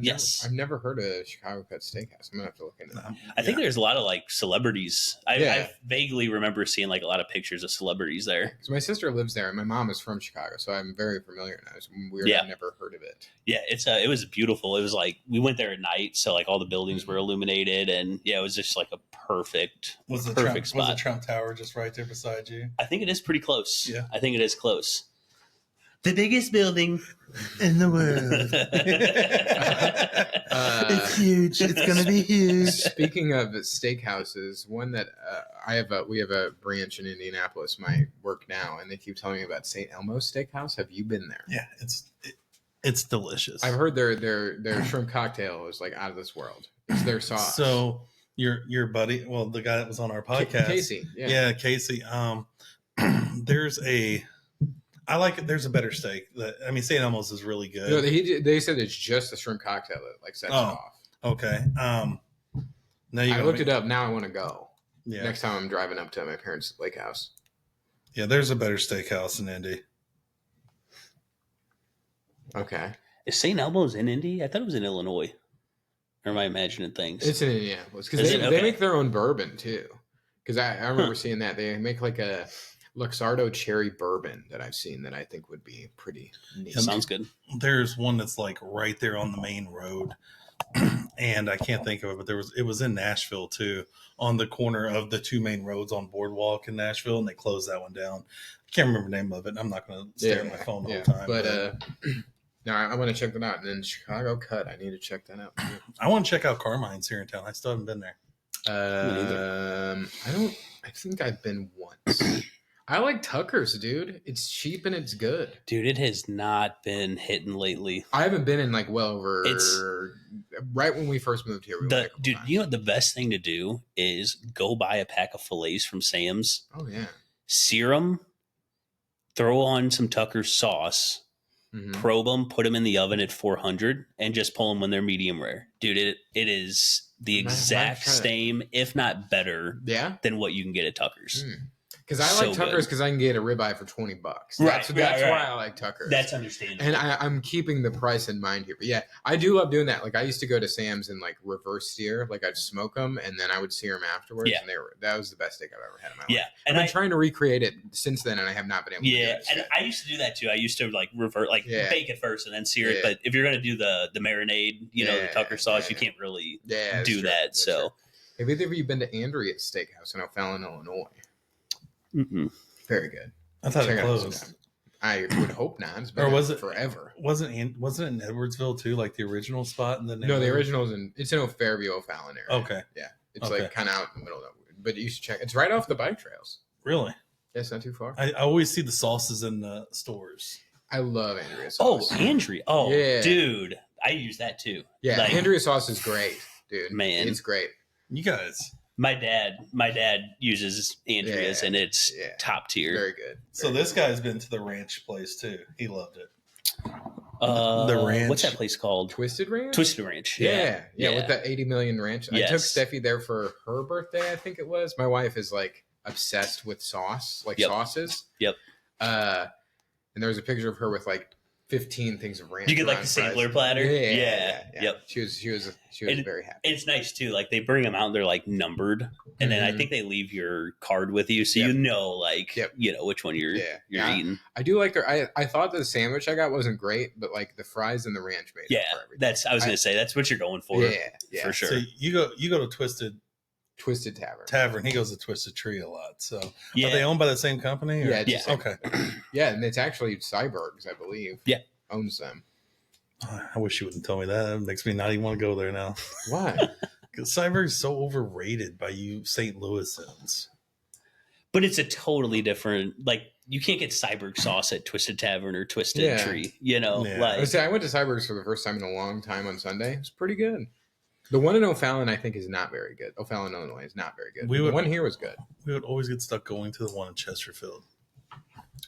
Yes. I've never heard of Chicago Cut Steakhouse. I'm gonna have to look into that. I think there's a lot of like celebrities. I Yeah. vaguely remember seeing like a lot of pictures of celebrities there. Because my sister lives there, and my mom is from Chicago, so I'm very familiar. And it's weird. Yeah. I've never heard of it. Yeah, it was beautiful. It was like we went there at night, so like all the buildings were illuminated, and yeah, it was just like a perfect Was the perfect Trump, was spot. the Trump Tower just right there beside you? I think it is pretty close. Yeah. I think it is close. The biggest building. In the world. It's huge. It's gonna be huge. Speaking of steakhouses, one that we have a branch in Indianapolis, my work now, and they keep telling me about St. Elmo's Steakhouse. Have you been there? Yeah, it's delicious. I've heard their shrimp cocktail is like out of this world. It's their sauce. So your buddy, well, the guy that was on our podcast, Casey. yeah, Casey. There's a better steak. St. Elmo's is really good. No, they said it's just the shrimp cocktail that like sets it off. Okay. Now I looked it up. Now I want to go. Yeah, Next time I'm driving up to my parents' lake house. yeah. There's a better steakhouse in Indy. Okay. Is St. Elmo's in Indy? I thought it was in Illinois. Or am I imagining things? It's in Indianapolis because Is they it? Okay. make their own bourbon too. Because I remember seeing that they make like a Luxardo cherry bourbon that I've seen that I think would be pretty neat. Sounds good. There's one that's like right there on the main road, and I can't think of it, but it was in Nashville too, on the corner of the two main roads on Boardwalk in Nashville, and they closed that one down. I can't remember the name of it. And I'm not going to stare at my phone the whole time. But no, I want to check that out. And then Chicago Cut, I need to check that out. Too. I want to check out Carmine's here in town. I still haven't been there. I think I've been once. I like Tucker's, dude. It's cheap and it's good. Dude, it has not been hitting lately. I haven't been in like well over right when we first moved here. We went a couple Dude, times. you know what the best thing to do is go buy a pack of fillets from Sam's, Oh yeah. sear them, throw on some Tucker's sauce, Mhm. probe them, put them in the oven at 400, and just pull them when they're medium rare. Dude, it is the Might exact try that. same, if not better, Yeah. than what you can get at Tucker's. Because I So like Tucker's good. because I can get a ribeye for $20. Right, That's right. why I like Tucker's. That's understandable. And I'm keeping the price in mind here. But yeah, I do love doing that. Like I used to go to Sam's and like reverse sear. Like I'd smoke them and then I would sear them afterwards. Yeah. And that was the best steak I've ever had in my life. Yeah, I've and been trying to recreate it since then and I have not been able to do yeah, it. and I used to do that too. I used to like revert, like Yeah. bake it first and then sear it. Yeah. But if you're gonna do the marinade, the Yeah, Tucker sauce, yeah. you can't really that's do true. that. That's So true. Have either of you been to Andrea's Steakhouse in O'Fallon, Illinois? Mm-mm. Very good. I thought Check it it out closed. sometime. I would hope not. It's been Or was out it forever? Wasn't it in Edwardsville too, like the original spot? And then No, the original's it's in Fairview, O'Fallon area. Okay, Yeah, it's Okay. like kind of out in the middle of it. But you should check. It's right off the bike trails. really? Yeah, it's not too far. I always see the sauces in the stores. I love Andrea's Oh, sauce. Andrea. Oh, Yeah. dude. I use that too. Yeah, Like, Andrea's sauce is great, dude. Man. It's great. You guys. my dad uses Andrea's, Yeah. and it's Yeah. top tier. Very good. So this guy's been to the ranch place too. He loved it. The ranch. What's that place called? Twisted Ranch? Twisted Ranch. Yeah. Yeah. With the 80 million ranch. I took Yes. Steffi there for her birthday, I think it was. My wife is like obsessed with sauce, like Yep. sauces. Yep. And there was a picture of her with like 15 things of ranch. You get like around the fries. sampler platter. Yeah. Yep. She was And- very happy. It's nice too. Like they bring them out, and they're like numbered, and then I Mhm. think they leave your card with you, so Yep. you know, like Yep. you know which one you're Yeah. eating. I do like her. I thought the sandwich I got wasn't great, but like the fries and the ranch made Yeah, up for everything. that's. I was gonna say that's what you're going for. Yeah. for sure. So you go to Twisted Tavern. Tavern. He goes to Twisted Tree a lot. So Yeah, are they owned by the same company? Or? Yeah, it's Yeah. the same. Okay. Yeah, and it's actually Cybergs, I believe. Yeah. Owns them. I wish you wouldn't tell me that. It makes me not even want to go there now. Why? Because Cyberg is so overrated by you St. Louisans. but it's a totally different. Like you can't get Cyberg sauce at Twisted Tavern or Twisted Yeah. Tree. You know, Yeah. I like say I went to Cybergs for the first time in a long time on Sunday. It's pretty good. The one in O'Fallon, I think, is not very good. O'Fallon, Illinois, is not very good. We The would- one here was good. We would always get stuck going to the one in Chesterfield.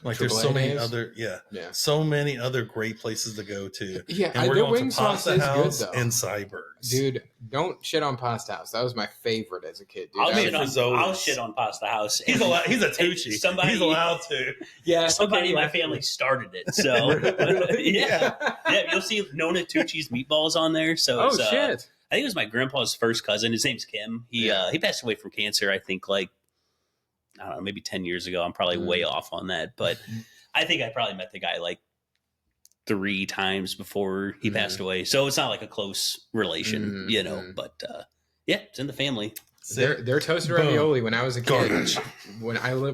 Like Triple there's so A many days? other, Yeah. so many other great places to go to. Yeah, And we're their going wing to sauce Pasta is House good, though. and Cybergs. Dude, don't shit on Pasta House. That was my favorite as a kid, dude. I'll That shit was- on Frizzolis. I'll shit on Pasta House. He's allowed. He's a And Tucci. somebody- He's allowed to. yeah, Somebody in my okay, family started it, so yeah. You'll see Nona Tucci's meatballs on there. So Oh it's, shit! I think it was my grandpa's first cousin. His name's Kim. He passed away from cancer. I think like I don't know, maybe 10 years ago. I'm probably way off on that, but I think I probably met the guy like 3 times before he passed away. So it's not like a close relation, you know. But yeah, it's in the family. Their toasted Boom. ravioli. When I was a kid, Garbage.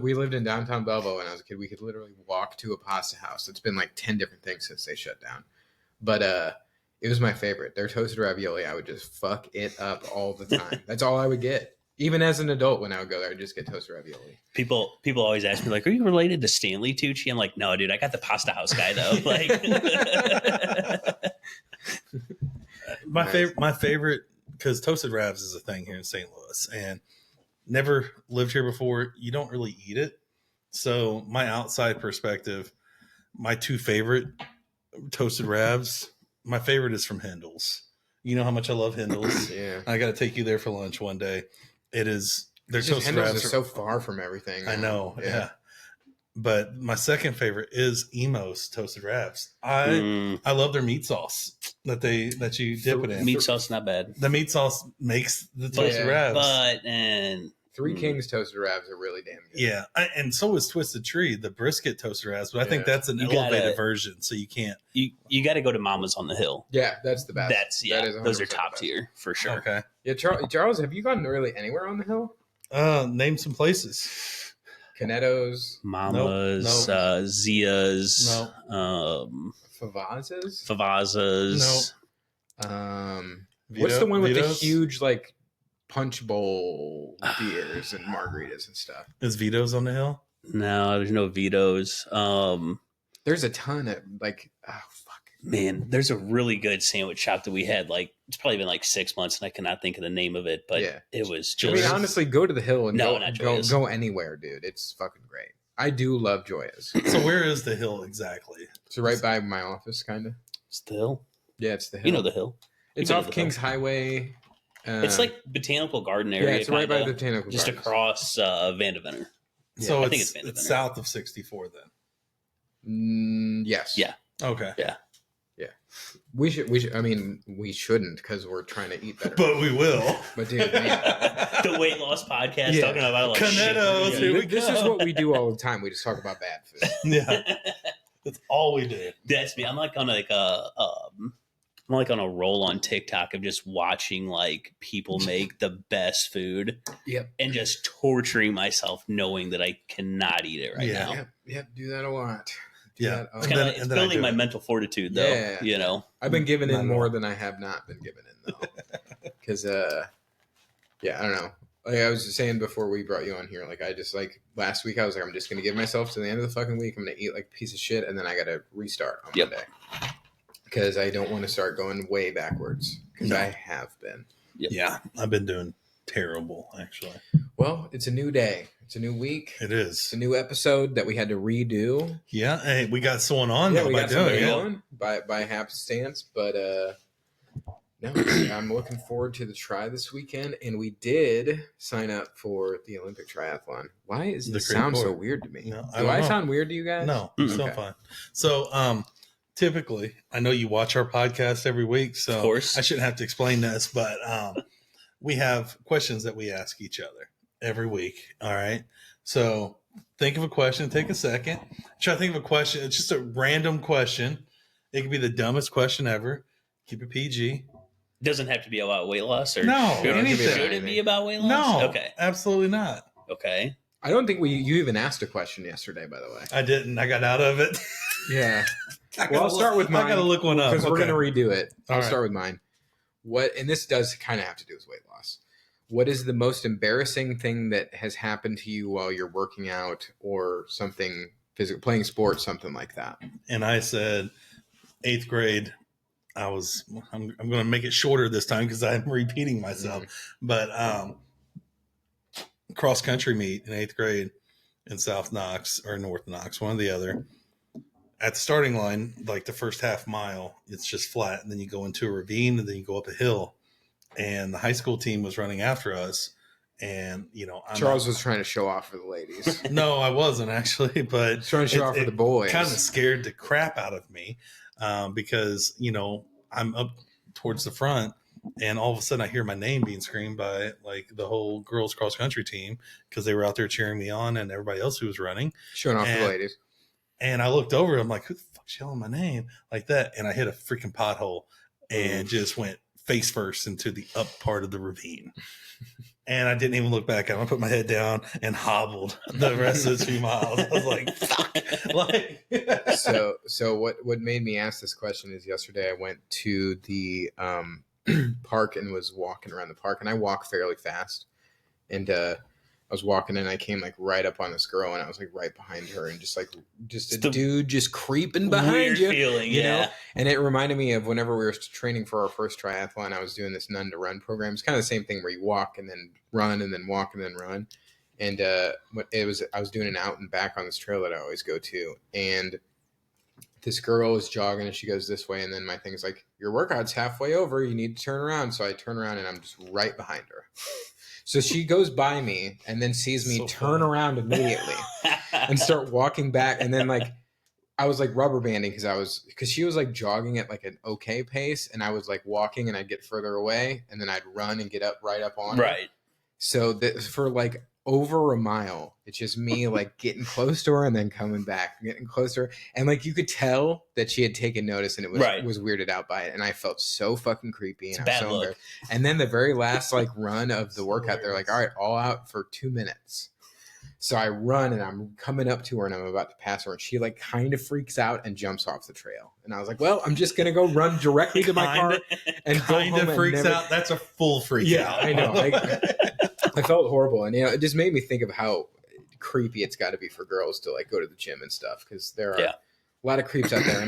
we lived in downtown Belleville. When I was a kid, we could literally walk to a pasta house. It's been like 10 different things since they shut down, but it was my favorite. Their toasted ravioli, I would just fuck it up all the time. That's all I would get. Even as an adult, when I would go there, I'd just get toasted ravioli. People always ask me like, "Are you related to Stanley Tucci?" I'm like, "No, dude, I got the Pasta House guy though." Like, My favorite, because Toasted Ravs is a thing here in St. Louis, and never lived here before. You don't really eat it, so my outside perspective, my 2 favorite Toasted Ravs. My favorite is from Hendel's. You know how much I love Hendel's. Yeah, I got to take you there for lunch one day. It is their it's just Toasted Hendel's Ravs. is so far from everything. I know, yeah. But my second favorite is Emo's Toasted Ravs. I love their meat sauce that you dip it in. meat sauce not bad, The meat sauce makes the Toasted Yeah, Ravs. but and Three Kings toasted ravs are really damn good. Yeah, and so is Twisted Tree, the brisket Toasted Ravs. But I think Yeah. that's an You elevated gotta- version, so you can't. you got to go to Mama's on the Hill. Yeah, that's the best. That's That is those are 100% top the best. tier for sure. Okay. Yeah, Charles, have you gone really anywhere on the hill? Name some places. Canetto's, Mama's, Nope. Zia's, Favaz's. Favaz's. What's the one with the Vito's? huge like punch bowl beers and margaritas and stuff? Is Vito's on the hill? No, there's no Vito's. There's a ton of like, oh fuck. Man, there's a really good sandwich shop that we had. Like it's probably been like 6 months, and I cannot think of the name of it. But Yeah. it was I mean, just honestly, go to the hill and No, not Joya's. go anywhere, dude. It's fucking great. I do love Joya's. So where is the hill exactly? It's right by my office, kind of. it's the hill. Yeah, it's the hill. You know the hill. It's you know off the Kings Highway. It's like botanical garden area. yeah, it's right by kinda, the botanical just gardens. across Vandeventer. So I think it's it's Vandeventer. south of 64 then. Yes. Yeah. Okay. We should. I mean, we shouldn't because we're trying to eat better. But we will. But dude, man, The weight loss podcast Yeah. talking about like Canetto's, shit. here we this go. is what we do all the time. We just talk about bad food. Yeah. That's all we do. That's me. I'm like on like a I'm like on a roll on TikTok of just watching like people make the best food. Yep. And just torturing myself knowing that I cannot eat it right now. Yep. Do that a lot. It's building my mental fortuitude, though. Yeah. You know, I've been giving in more than I have not been giving in, though. Because, I don't know. Like I was saying before we brought you on here, like I just like last week I was like, I'm just gonna give myself to the end of the fucking week. I'm gonna eat like a piece of shit, and then I gotta restart on Monday because I don't want to start going way backwards because I have been. Yeah, I've been doing terrible actually. Well, it's a new day. It's a new week. It is. It's a new episode that we had to redo. Yeah, hey, we got someone on. Yeah, we got somebody on by happenstance, but no, I'm looking forward to the try this weekend, and we did sign up for the Olympic triathlon. Why does this sound so weird to me? No, Do I sound weird to you guys? No, it's still fine. So, typically, I know you watch our podcast every week, so of course. I shouldn't have to explain this, but we have questions that we ask each other every week. All right. So think of a question, take a second, try to think of a question. It's just a random question. It could be the dumbest question ever. Keep it PG. Doesn't have to be about weight loss, or no, should it be about weight loss? No, okay, absolutely not. Okay, I don't think you even asked a question yesterday. By the way, I didn't. I got out of it. Yeah. Well, I'll start with mine. I gotta look one up because we're gonna redo it. I'll start with mine. And this does kind of have to do with weight loss. What is the most embarrassing thing that has happened to you while you're working out or something physical, playing sports, something like that? And I said, 8th grade. I'm going to make it shorter this time because I'm repeating myself. But cross country meet in 8th grade in South Knox or North Knox, one or the other. At the starting line, like the first half mile, it's just flat, and then you go into a ravine, and then you go up a hill. And the high school team was running after us, and Charles was trying to show off for the ladies. No, I wasn't actually, but trying to show off for the boys. Kind of scared the crap out of me. Because, I'm up towards the front and all of a sudden I hear my name being screamed by like the whole girls cross country team because they were out there cheering me on and everybody else who was running. Showing off the ladies. And I looked over, I'm like, who the fuck's yelling my name like that? And I hit a freaking pothole and just went face first into the up part of the ravine. And I didn't even look back at him. I put my head down and hobbled the rest of the 2 miles. I was like, fuck. So what made me ask this question is yesterday I went to the park and was walking around the park, and I walk fairly fast. And I was walking and I came like right up on this girl, and I was like right behind her, and just a dude just creeping behind you. Feeling, you know? And it reminded me of whenever we were training for our first triathlon, I was doing this none to run program. It's kind of the same thing where you walk and then run and then walk and then run. And I was doing an out and back on this trail that I always go to. And this girl is jogging and she goes this way. And then my thing is like, your workout's halfway over. You need to turn around. So I turn around and I'm just right behind her. So she goes by me and then sees me turn around immediately and start walking back. And then like, I was like rubber banding because she was like jogging at like an okay pace, and I was like walking and I'd get further away and then I'd run and get right up on her. Right. So for like over a mile, it's just me like getting close to her and then coming back, getting closer. And like you could tell that she had taken notice and it was weirded out by it. And I felt so fucking creepy. And I was so embarrassed. And then the very last like run of the workout, they're like, all right, all out for 2 minutes. So I run and I'm coming up to her and I'm about to pass her, and she like kind of freaks out and jumps off the trail. And I was like, well, I'm just going to go run directly to my car and kind of freaks out. That's a full freak out. Yeah, I know. I felt horrible. And it just made me think of how creepy it's got to be for girls to like go to the gym and stuff, because there are a lot of creeps out there.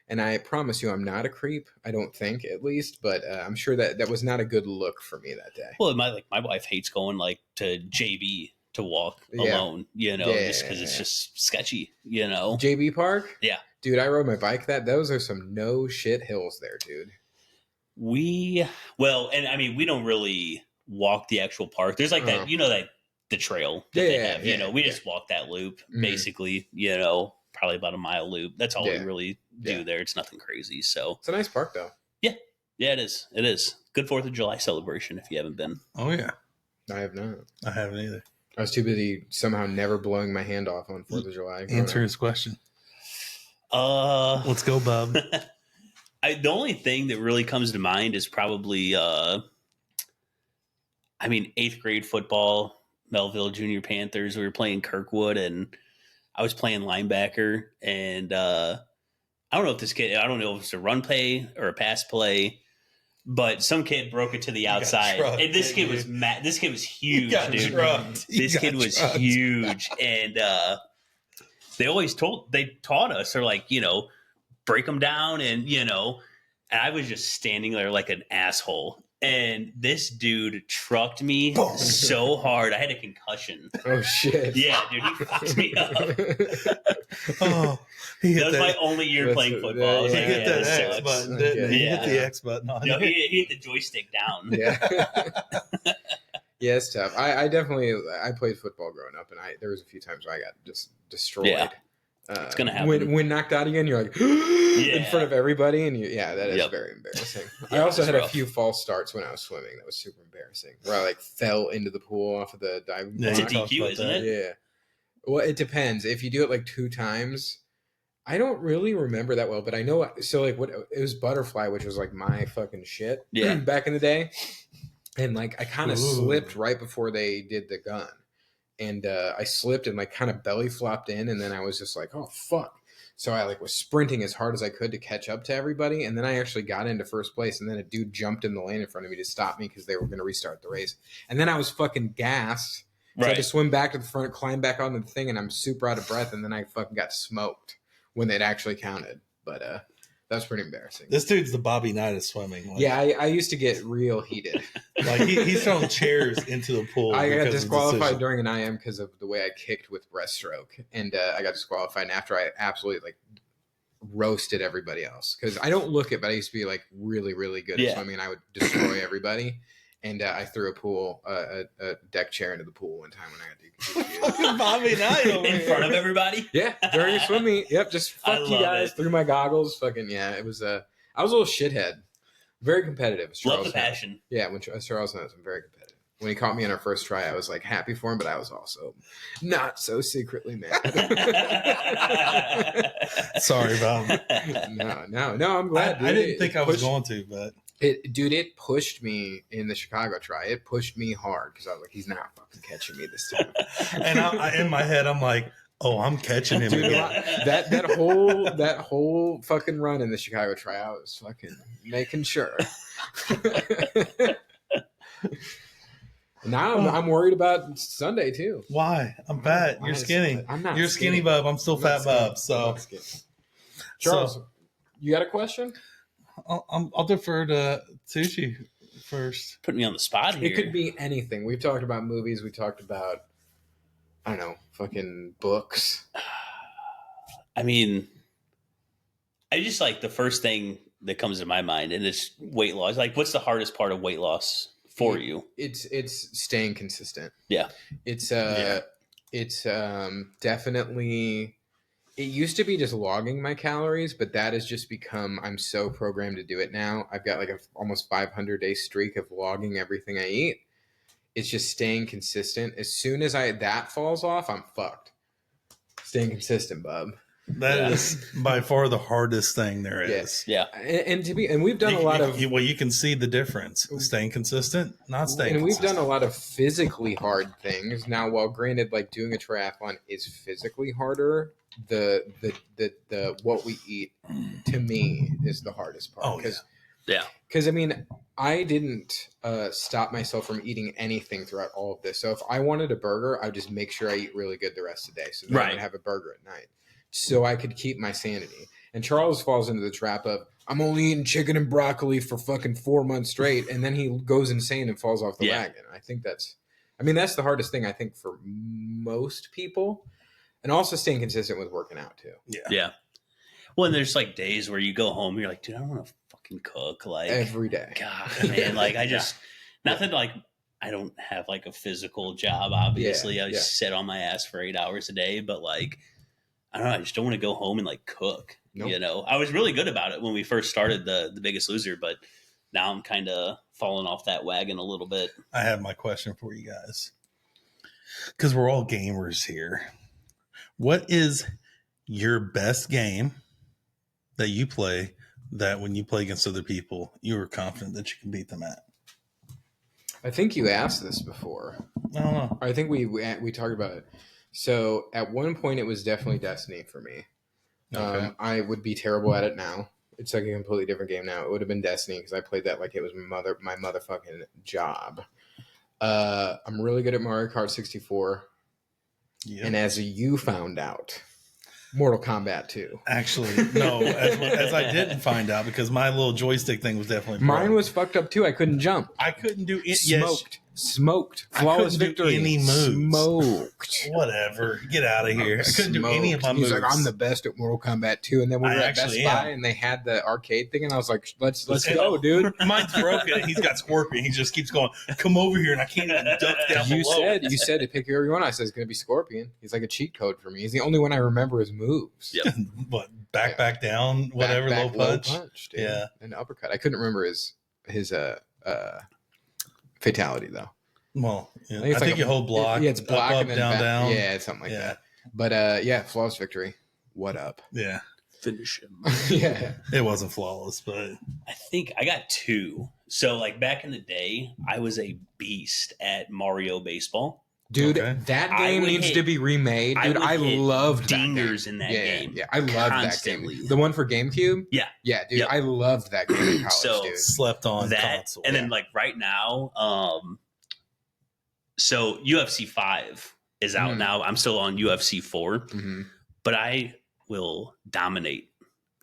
And I promise you, I'm not a creep. I don't think, at least, but I'm sure that was not a good look for me that day. Well, my wife hates going like to JB to walk alone, just because it's just sketchy, JB Park? Yeah. Dude, I rode my bike those are some no shit hills there, dude. We don't really walk the actual park. There's like that, that the trail that they have, we just walk that loop, basically, probably about a mile loop. That's all we really do there. It's nothing crazy. So it's a nice park though. Yeah. Yeah, it is. It is. Good 4th of July celebration if you haven't been. Oh yeah. I have not. I haven't either. I was too busy somehow never blowing my hand off on 4th of July. Answer his question. Let's go, bub. The only thing that really comes to mind is probably, eighth grade football, Melville Junior Panthers. We were playing Kirkwood, and I was playing linebacker. And I don't know if this kid, I don't know if it's a run play or a pass play, but some kid broke it to the outside. trucked, And this kid dude. was mad. This kid was huge, dude. This This kid was huge. And they taught us, they're like, break them down and I was just standing there like an asshole. And this dude trucked me so hard. I had a concussion. Oh shit! Yeah, dude, he fucked me up. Oh, That was my only year playing football. I was He like, hit yeah, that this X sucks. button, didn't he? He hit Yeah. the X button on No, it. he hit the joystick down. Yeah. Yeah, it's tough. I definitely played football growing up, and there was a few times where I got just destroyed. Yeah. It's gonna happen. When knocked out again. You're like in Yeah. front of everybody, and that is Yep. very embarrassing. Yeah, I also it's had a rough. few false starts when I was swimming. That was super embarrassing. Where I like fell into the pool off of the diving Yeah, It's a board. you talked DQ, about isn't that. it? Yeah. Well, it depends. If you do it like 2 times, I don't really remember that well, but I know. So like, what it was butterfly, which was like my fucking shit. Yeah. Back in the day, and like I kind of Ooh. slipped right before they did the gun, and I slipped and like kind of belly flopped in, and then I was just like, oh fuck. So I like was sprinting as hard as I could to catch up to everybody, and then I actually got into first place, and then a dude jumped in the lane in front of me to stop me because they were going to restart the race, and then I was fucking gassed. So I had to swim back to the front, climb back onto the thing, and I'm super out of breath, and then I fucking got smoked when it actually counted. But that's pretty embarrassing. This dude's the Bobby Knight of swimming. Like, Yeah, I used to get real heated. like he's throwing chairs into the pool. I got because of disqualified decision. during an IM because of the way I kicked with breaststroke, and I got disqualified. And after I absolutely like roasted everybody else because I don't look it, but I used to be like really, really good at swimming, and I would destroy everybody. And I threw a deck chair into the pool one time when I got DQ'd. Bobby Knight over In here. front of everybody. Yeah, during a swim meet. Yep, just I fuck you love guys. it. Threw my goggles. Fucking yeah, it was I was a little shithead. Very competitive. as Love Charles the knows. passion. Yeah, when Charles knows, I'm very competitive. When he caught me on our first try, I was like happy for him, but I was also not so secretly mad. Sorry, Bob. No, I'm glad. I dude. didn't It think I was pushed- going to, but It pushed me in the Chicago try. It pushed me hard because I was like, he's not fucking catching me this time. and in my head, I'm like, oh, I'm catching him Dude, again. that whole fucking run in the Chicago try, I was fucking making sure. Now I'm worried about Sunday too. Why? I'm fat. You're skinny. I'm not. You're skinny, Bub. I'm still I'm not fat, skinny. Bub. I'm So not skinny. Charles, you got a question? I'll defer to Tucci first. Put me on the spot here. It could be anything. We've talked about movies. We talked about, I don't know, fucking books. I mean, I just like the first thing that comes to my mind, and it's weight loss. Like, what's the hardest part of weight loss for you? It's staying consistent. Yeah. It's Yeah. it's definitely. It used to be just logging my calories, but that has just become. I'm so programmed to do it now. I've got like a almost 500-day streak of logging everything I eat. It's just staying consistent. As soon as that falls off, I'm fucked. Staying consistent, bub. That is by far the hardest thing there is. Yeah. And we've done a lot of. You can see the difference. Staying consistent, not staying And we've consistent. done a lot of physically hard things. Now, while granted, like doing a triathlon is physically harder, the what we eat to me is the hardest part. Oh, Yeah. Because I mean, I didn't stop myself from eating anything throughout all of this. So if I wanted a burger, I would just make sure I eat really good the rest of the day. So then I Right. would have a burger at night, so I could keep my sanity. And Charles falls into the trap of I'm only eating chicken and broccoli for fucking 4 months straight, and then he goes insane and falls off the Yeah. wagon. I think that's the hardest thing I think for most people, and also staying consistent with working out too. Yeah. Well, and there's like days where you go home, and you're like, dude, I don't want to fucking cook. Like, Every day. God, man. Like, I just, nothing like, I don't have like a physical job, obviously. Yeah, I just sit on my ass for 8 hours a day, but like, I don't know. I just don't want to go home and like cook. Nope. You know, I was really good about it when we first started the Biggest Loser, but now I'm kind of falling off that wagon a little bit. I have my question for you guys, because we're all gamers here. What is your best game that you play that when you play against other people, you are confident that you can beat them at? I think you asked this before. I don't know. I think we talked about it. So at one point, it was definitely Destiny for me. Okay. I would be terrible at it now. It's like a completely different game now. It would have been Destiny because I played that like it was my motherfucking job. I'm really good at Mario Kart 64. Yeah. And as you found out, Mortal Kombat 2. Actually, no, as I didn't find out because my little joystick thing was definitely Mine broke. was fucked up too. I couldn't jump. I couldn't do it. Smoked. I Flawless couldn't do victory. any moves. Smoked. Whatever. Get out of here. I couldn't do any of my He's moves. like, I'm the best at Mortal Kombat 2. And then we were at Best actually Buy am. and they had the arcade thing, and I was like, let's Listen, go, dude. Mine's broken. He's got Scorpion. He just keeps going, come over here, and I can't even duck down You below. said to pick whoever you want. I said it's gonna be Scorpion. He's like a cheat code for me. He's the only one I remember his moves. Yep. What, back down, whatever, Back, low punch. dude. Yeah. And uppercut. I couldn't remember his fatality though. Well, yeah. I think it's I think like you hold block. Yeah, it's block up, and then down, back. down. Yeah, it's something like Yeah. that. But yeah, flawless victory. What up? Yeah. Finish him. Yeah. It wasn't flawless, but I think I got 2. So like back in the day, I was a beast at Mario Baseball. Dude, Okay. that I game would needs hit- to be remade. I Dude, would I hit loved dingers that in that yeah, game. Yeah, I loved that constantly. game. The one for GameCube? Yeah. Yeah, dude, Yep. I loved that game in college, So- dude. slept on that console. and then like right now, so UFC 5 is out Mhm. now. I'm still on UFC 4, Mm-hmm. but I will dominate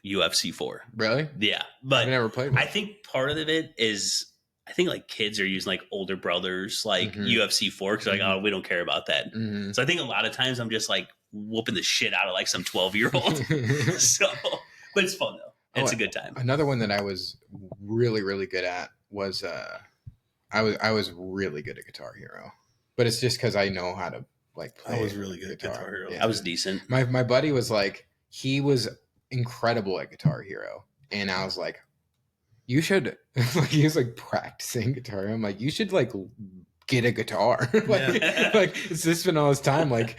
UFC 4. Really? Yeah, I've but never played one. I think part of it is I think like kids are using like older brothers like Mhm. UFC 4 because like Mhm. oh we don't care about that. Mhm. So I think a lot of times I'm just like whooping the shit out of like some 12-year-old. So, but it's fun though. It's a good time. Another one that I was really, really good at was I was really good at Guitar Hero, but it's just because I know how to like play. I was really good at Guitar Hero. Yeah. I was decent. My buddy was like, he was incredible at Guitar Hero, and I was like, you should. Like, he was like practicing guitar. I'm like, you should like get a guitar. Like, like it's just been all this time like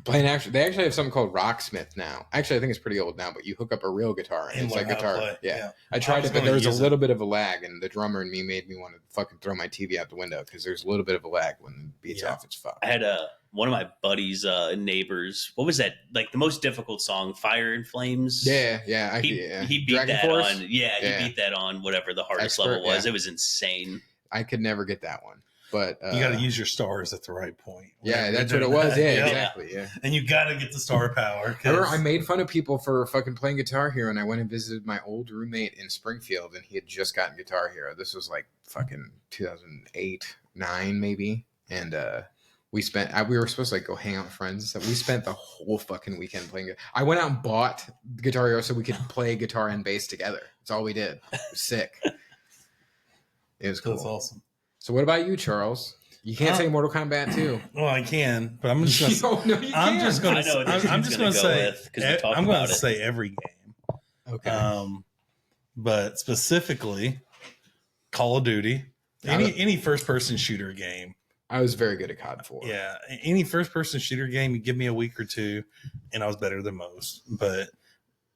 playing. Actually, they actually have something called Rocksmith now. Actually, I think it's pretty old now, but you hook up a real guitar and And it's like learn how to guitar. play. Yeah. I tried was it, but gonna there was a use it. little bit of a lag, and the drummer and me made me want to fucking throw my TV out the window because there's a little bit of a lag when the beat's Yeah. off. It's fun. I had one of my buddies' neighbors. What was that? Like the most difficult song, "Fire and Flames." Yeah. He beat Dragon that Force? on. Yeah, Yeah. he beat that on whatever the hardest Expert, level was. yeah. It was insane. I could never get that one, but You got to use your stars at the right point. Yeah, Whenever that's you're what it doing was. that. Yeah, Yeah. exactly. Yeah. And you got to get the star power. 'cause- Remember, I made fun of people for fucking playing Guitar Hero, and I went and visited my old roommate in Springfield, and he had just gotten Guitar Hero. This was like fucking 2008, 9 maybe, and we were supposed to like go hang out with friends. So we spent the whole fucking weekend playing. I went out and bought Guitar Hero so we could play guitar and bass together. That's all we did. It was sick. It was cool. That's awesome. So what about you, Charles? You can't say Mortal Kombat 2. Well, I can, but I'm just going to. No, you I'm can't. just going I know to. what I'm he's just gonna going to go say. with, 'cause we talked I'm going about to it. say every game. Okay. But specifically, Call of Duty, any first person shooter game. I was very good at COD 4. Yeah, any first person shooter game, you give me a week or two, and I was better than most. But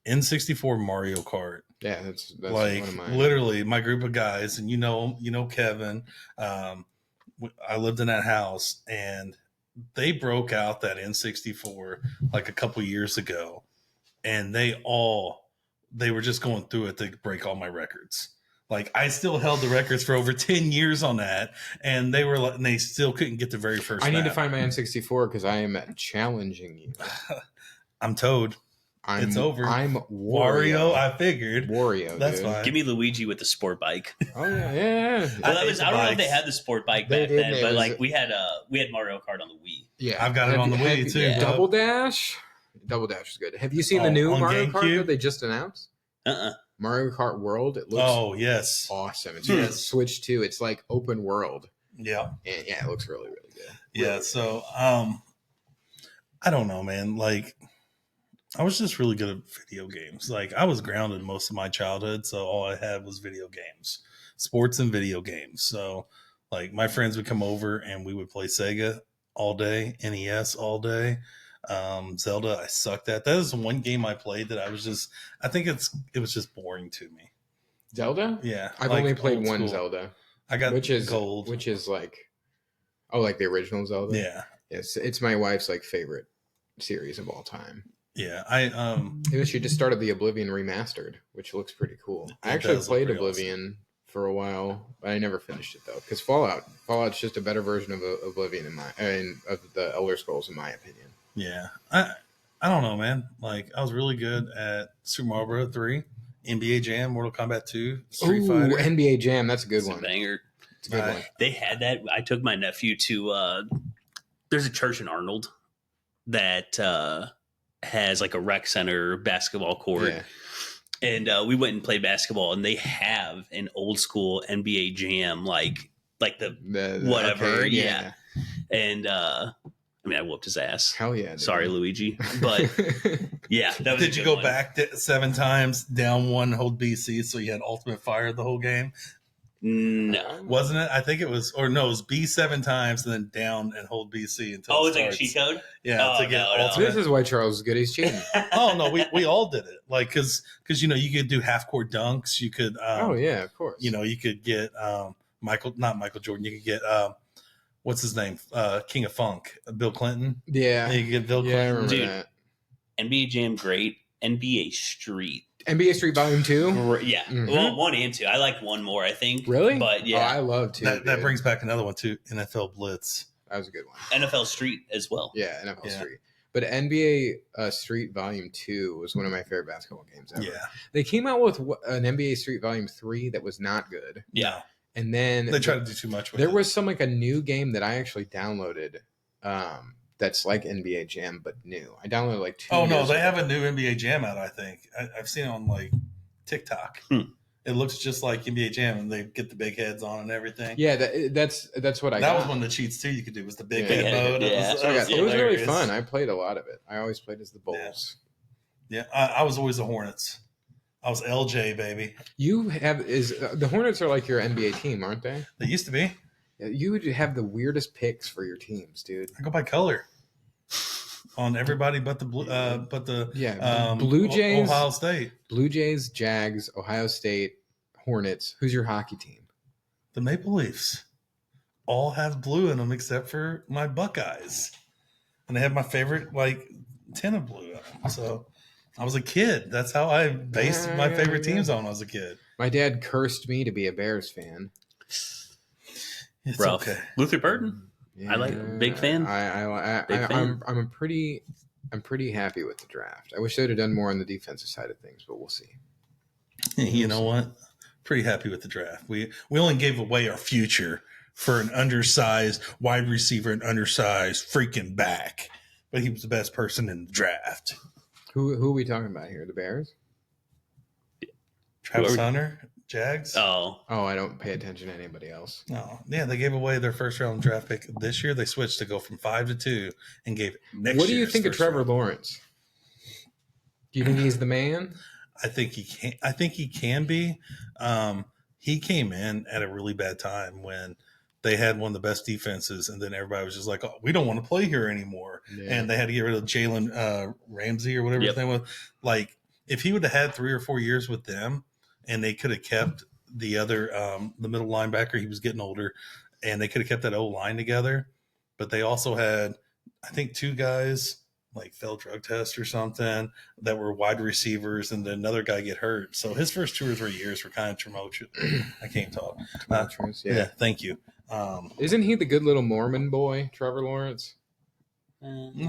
N64 Mario Kart, Yeah, that's like one of mine. literally my group of guys, and you know Kevin. I lived in that house, and they broke out that N64 like a couple years ago, and they were just going through it to break all my records. Like I still held the records for over 10 years on that, and they still couldn't get the very first. I need to map. find my N64 because I am challenging you. I'm Toad. It's over. I'm Wario. I figured. Wario. That's dude. fine. Give me Luigi with the sport bike. Oh yeah. Well, I hate I don't know if they bikes. had the sport bike They back did, then, it but was- like we had Mario Kart on the Wii. Yeah. I've got it on the Wii, too, yeah. bro. Double Dash. Double Dash is good. Have you seen the Oh, new on Mario Kart GameCube? that they just announced? Mario Kart World. It looks Oh yes. awesome. It's Yes. Switch 2. It's like open world. Yeah. And yeah, it looks really, really good. Yeah. Really So I don't know, man. Like I was just really good at video games. Like I was grounded most of my childhood, so all I had was video games, sports and video games. So like my friends would come over and we would play Sega all day, NES all day. Zelda, I sucked at. That is one game I played that I think it was just boring to me. Zelda? Yeah, I've like only played old one school. Zelda, I got which is gold. which is like, oh, like the original Zelda. Yeah, Yes, it's my wife's like favorite series of all time. yeah. She just started the Oblivion remastered, which looks pretty cool. I It actually does look played pretty Oblivion for a while, but I never finished it though. Because Fallout's just a better version of Oblivion of the Elder Scrolls in my opinion. Yeah, I don't know, man. Like I was really good at Super Mario Bros. 3, NBA Jam, Mortal Kombat 2, Street Fighter. NBA Jam, that's a good It's a one. banger. It's a good one. They had that. I took my nephew to. There's a church in Arnold that has like a rec center basketball court. Yeah. And we went and played basketball, and they have an old school NBA Jam, like the whatever, arcade, yeah. And I mean, I whooped his ass. Hell yeah! Dude. Sorry, Luigi, but yeah, that was. Did you go back 7 times, down 1, hold BC, so you had ultimate fire the whole game? No, wasn't it? I think it was, or no, it was B 7 times and then down and hold BC until. Oh, it's like a cheat code. Yeah, to get ultimate. This is why Charles is good. He's cheating. Oh no, we all did it. Like because you could do half court dunks. You could. Oh yeah, of course. You could get not Michael Jordan. You could get what's his name? King of Funk, Bill Clinton. Yeah, you could get Bill Clinton. I remember Dude, that. NBA Jam, great. NBA Street. NBA Street Volume 2? Yeah. Mm-hmm. Well, 1 and 2. I like 1 more, I think. Really? But yeah. Oh, I love 2. That brings back another one too, NFL Blitz. That was a good one. NFL Street as well. Yeah, NFL Street. But NBA Street Volume 2 was one of my favorite basketball games ever. Yeah. They came out with an NBA Street Volume 3 that was not good. Yeah. And then they tried to do too much with there it. was some like a new game that I actually downloaded that's like NBA Jam but new. I downloaded like 2 Oh no, years they ago. have a new NBA Jam out. I think I've seen it on like TikTok. It looks just like NBA Jam, and they get the big heads on and everything. Yeah, that's what I got. That was one of the cheats too. You could do was the big Yeah. head mode. Yeah. It was really fun. I played a lot of it. I always played as the Bulls. Yeah, I was always the Hornets. I was LJ, baby. You have the Hornets are like your NBA team, aren't they? They used to be. You would have the weirdest picks for your teams, dude. I go by color on everybody but the blue. Blue Jays, Ohio State, Blue Jays, Jags, Ohio State, Hornets. Who's your hockey team? the Maple Leafs. All have blue in them except for my Buckeyes, and they have my favorite like tint of blue in them. So I was a kid. That's how I based my favorite teams on when I was a kid. My dad cursed me to be a Bears fan. It's Rough. okay. Luther Burton. Yeah, I like big fan. Big fan. I'm pretty happy with the draft. I wish they'd have done more on the defensive side of things, but we'll see. You know what? Pretty happy with the draft. We only gave away our future for an undersized wide receiver, an undersized freaking back, but he was the best person in the draft. Who are we talking about here? The Bears? Travis Hunter, Jags. Oh, I don't pay attention to anybody else. No, yeah, they gave away their first round draft pick this year. They switched to go from 5 to 2 and gave next. What do you think of first Trevor round. Lawrence? Do you think he's the man? I think he can. I think he can be. He came in at a really bad time when they had one of the best defenses, and then everybody was just like, "Oh, we don't want to play here anymore," Yeah. and they had to get rid of Jalen Ramsey or whatever his name was. Like, if he would have had 3 or 4 years with them, and they could have kept the other the middle linebacker, he was getting older, and they could have kept that O line together. But they also had, I think, 2 guys like failed drug test or something that were wide receivers, and then another guy get hurt. So his first 2 or 3 years were kind of tumultuous. I can't talk. Yeah, thank you. Isn't he the good little Mormon boy, Trevor Lawrence?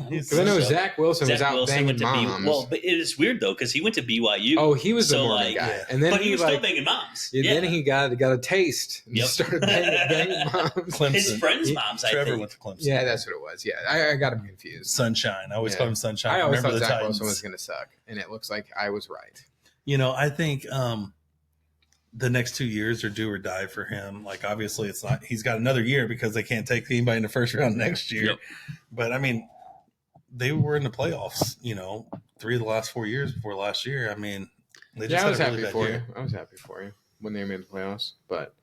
Because I know Zach Wilson was out banging moms. Well, but it is weird though because he went to BYU. Oh, he was the Mormon guy, and then but he was still like, banging moms. Then he got a taste and Yep. started banging moms. Clemson. His friend's moms, I Trevor think. went to Clemson. Yeah, that's what it was. Yeah, I got him confused. Sunshine. I always called him Sunshine. I always Remember thought the Zach Titans. Wilson was going to suck, and it looks like I was right. You know, I think the next 2 years are do or die for him. Like, obviously, it's not. He's got another year because they can't take anybody in the first round next year. Yep. But I mean, they were in the playoffs. 3 of the last 4 years before last year. I mean, they just I was had a really happy bad for year. you. I was happy for you when they made the playoffs, but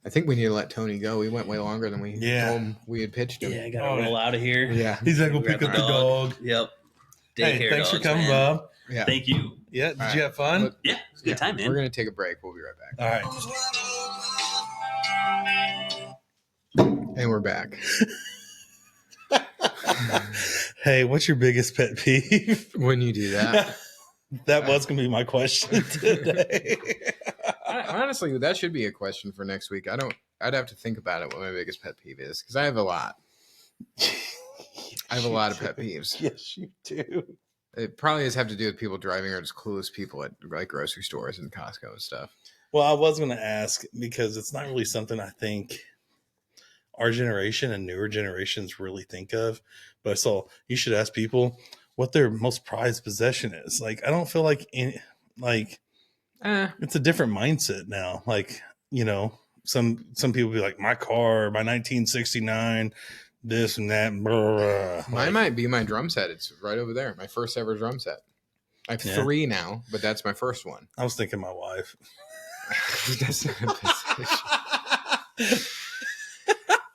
I think we need to let Tony go. We went way longer than we Yeah. told him we had pitched him. Yeah, I gotta roll out of here. Yeah. He's gonna go Grab pick up the dog. Yep. Hey, Daycare thanks for dogs, coming, man. Bob. Yeah. Thank you. Yeah, did All you right. have fun? Look, Yeah, it's a good time, man. We're gonna take a break. We'll be right back. All right. And we're back. Hey, what's your biggest pet peeve? When you do that, That was gonna be my question today. honestly, that should be a question for next week. I'd have to think about it. What my biggest pet peeve is, because I have a lot. I have a lot of pet peeves. Yes, you do. It probably has have to do with people driving or just clueless people at like grocery stores and Costco and stuff. Well, I was going to ask because it's not really something I think our generation and newer generations really think of. But I saw you should ask people what their most prized possession is. Like, I don't feel like it's a different mindset now. Like, you know, some people be like, my car, my 1969, this and that. Blah. Mine might be my drum set. It's right over there. My first ever drum set. I have 3 now, but that's my first one. I was thinking my wife. That's not a position.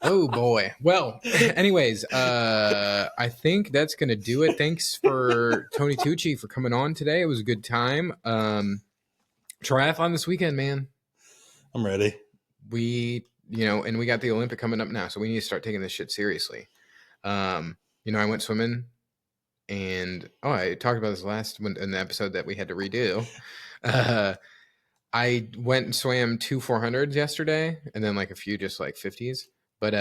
Oh boy. Well, anyways, I think that's gonna do it. Thanks for Toni Tucci for coming on today. It was a good time. Triathlon this weekend, man. I'm ready. And we got the Olympic coming up now, so we need to start taking this shit seriously. I went swimming, and I talked about this last one in the episode that we had to redo. I went and swam 2 400s yesterday, and then like a few just like 50s. But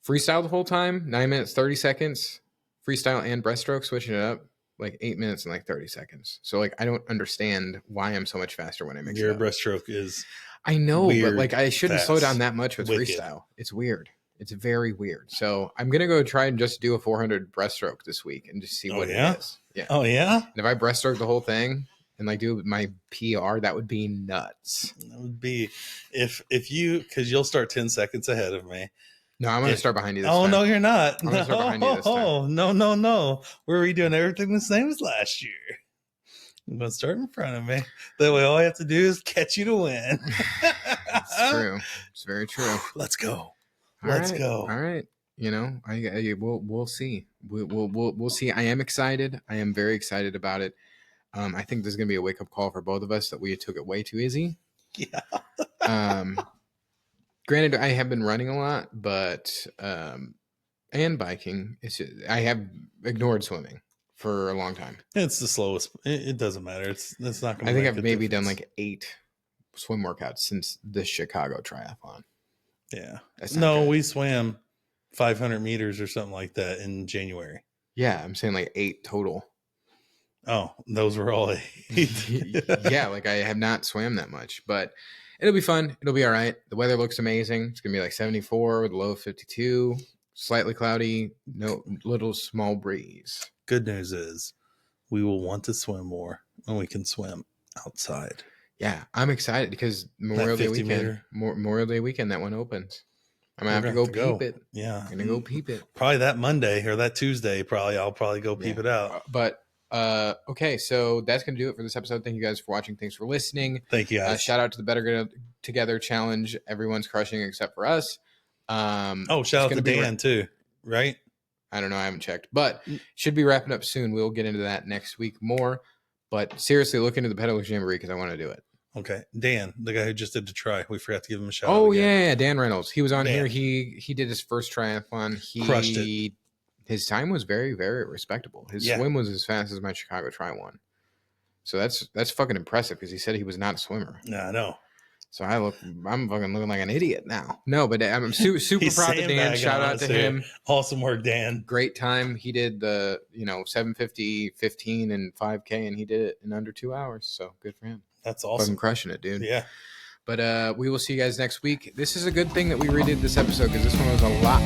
freestyle the whole time, 9 minutes 30 seconds. Freestyle and breaststroke, switching it up, like 8 minutes and like 30 seconds. So like I don't understand why I'm so much faster when I mix Your it up. breaststroke is I know, weird, but like I shouldn't slow fast, down that much with wicked. freestyle. It's weird. It's very weird. So I'm gonna go try and just do a 400 breaststroke this week and just see what it is. Yeah. Oh yeah. And if I breaststroke the whole thing and like do my PR, that would be nuts. That would be if you because you'll start 10 seconds ahead of me. No, I'm gonna start behind you this Oh time. no, you're not. I'm gonna start behind you this time. Oh no. We're redoing everything the same as last year. I'm gonna start in front of me. That way all I have to do is catch you to win. It's true. It's very true. Let's go. All Let's right. go. All right. We'll see. We'll see. I am excited. I am very excited about it. I think there's gonna be a wake up call for both of us that we took it way too easy. Yeah. Granted, I have been running a lot, but and biking. I have ignored swimming for a long time. It's the slowest. It doesn't matter. It's not gonna I think make I've a maybe done difference. like 8 swim workouts since the Chicago triathlon. Yeah. That's not No, good. we swam 500 meters or something like that in January. Yeah, I'm saying like 8 total. Oh, those were all 8. Yeah, like I have not swam that much, but it'll be fun. It'll be all right. The weather looks amazing. It's gonna be like 74 with a low of 52, slightly cloudy, no little small breeze. Good news is we will want to swim more when we can swim outside. Yeah, I'm excited because Memorial Day 50 weekend. meter. Memorial Day weekend, that one opens. I'm gonna We're have to gonna go have to peep it. Yeah. I'm gonna go peep it. Probably that Monday or that Tuesday. I'll probably go peep it out. But okay, so that's gonna do it for this episode. Thank you guys for watching. Thanks for listening. Thank you guys. Shout out to the Better Together challenge. Everyone's crushing except for us. Shout out to gonna be Dan too, right? I don't know. I haven't checked, but should be wrapping up soon. We'll get into that next week more. But seriously, look into the Pedal Jamboree because I want to do it. Okay. Dan, the guy who just did the try. We forgot to give him a shout out. Oh again. yeah, Dan Reynolds. He was on Dan. here. He did his first triathlon. He Crushed it. His time was very, very respectable. His swim was as fast as my Chicago Tri one. So that's fucking impressive because he said he was not a swimmer. Yeah, I know. So I'm fucking looking like an idiot now. No, but I'm super He's proud of Dan. sandbagging Shout on out us to here. him. Awesome work, Dan. Great time. He did the 750, 15, and 5K, and he did it in under 2 hours. So good for him. That's Fucking awesome. crushing it, dude. Yeah. But we will see you guys next week. This is a good thing that we redid this episode because this one was a lot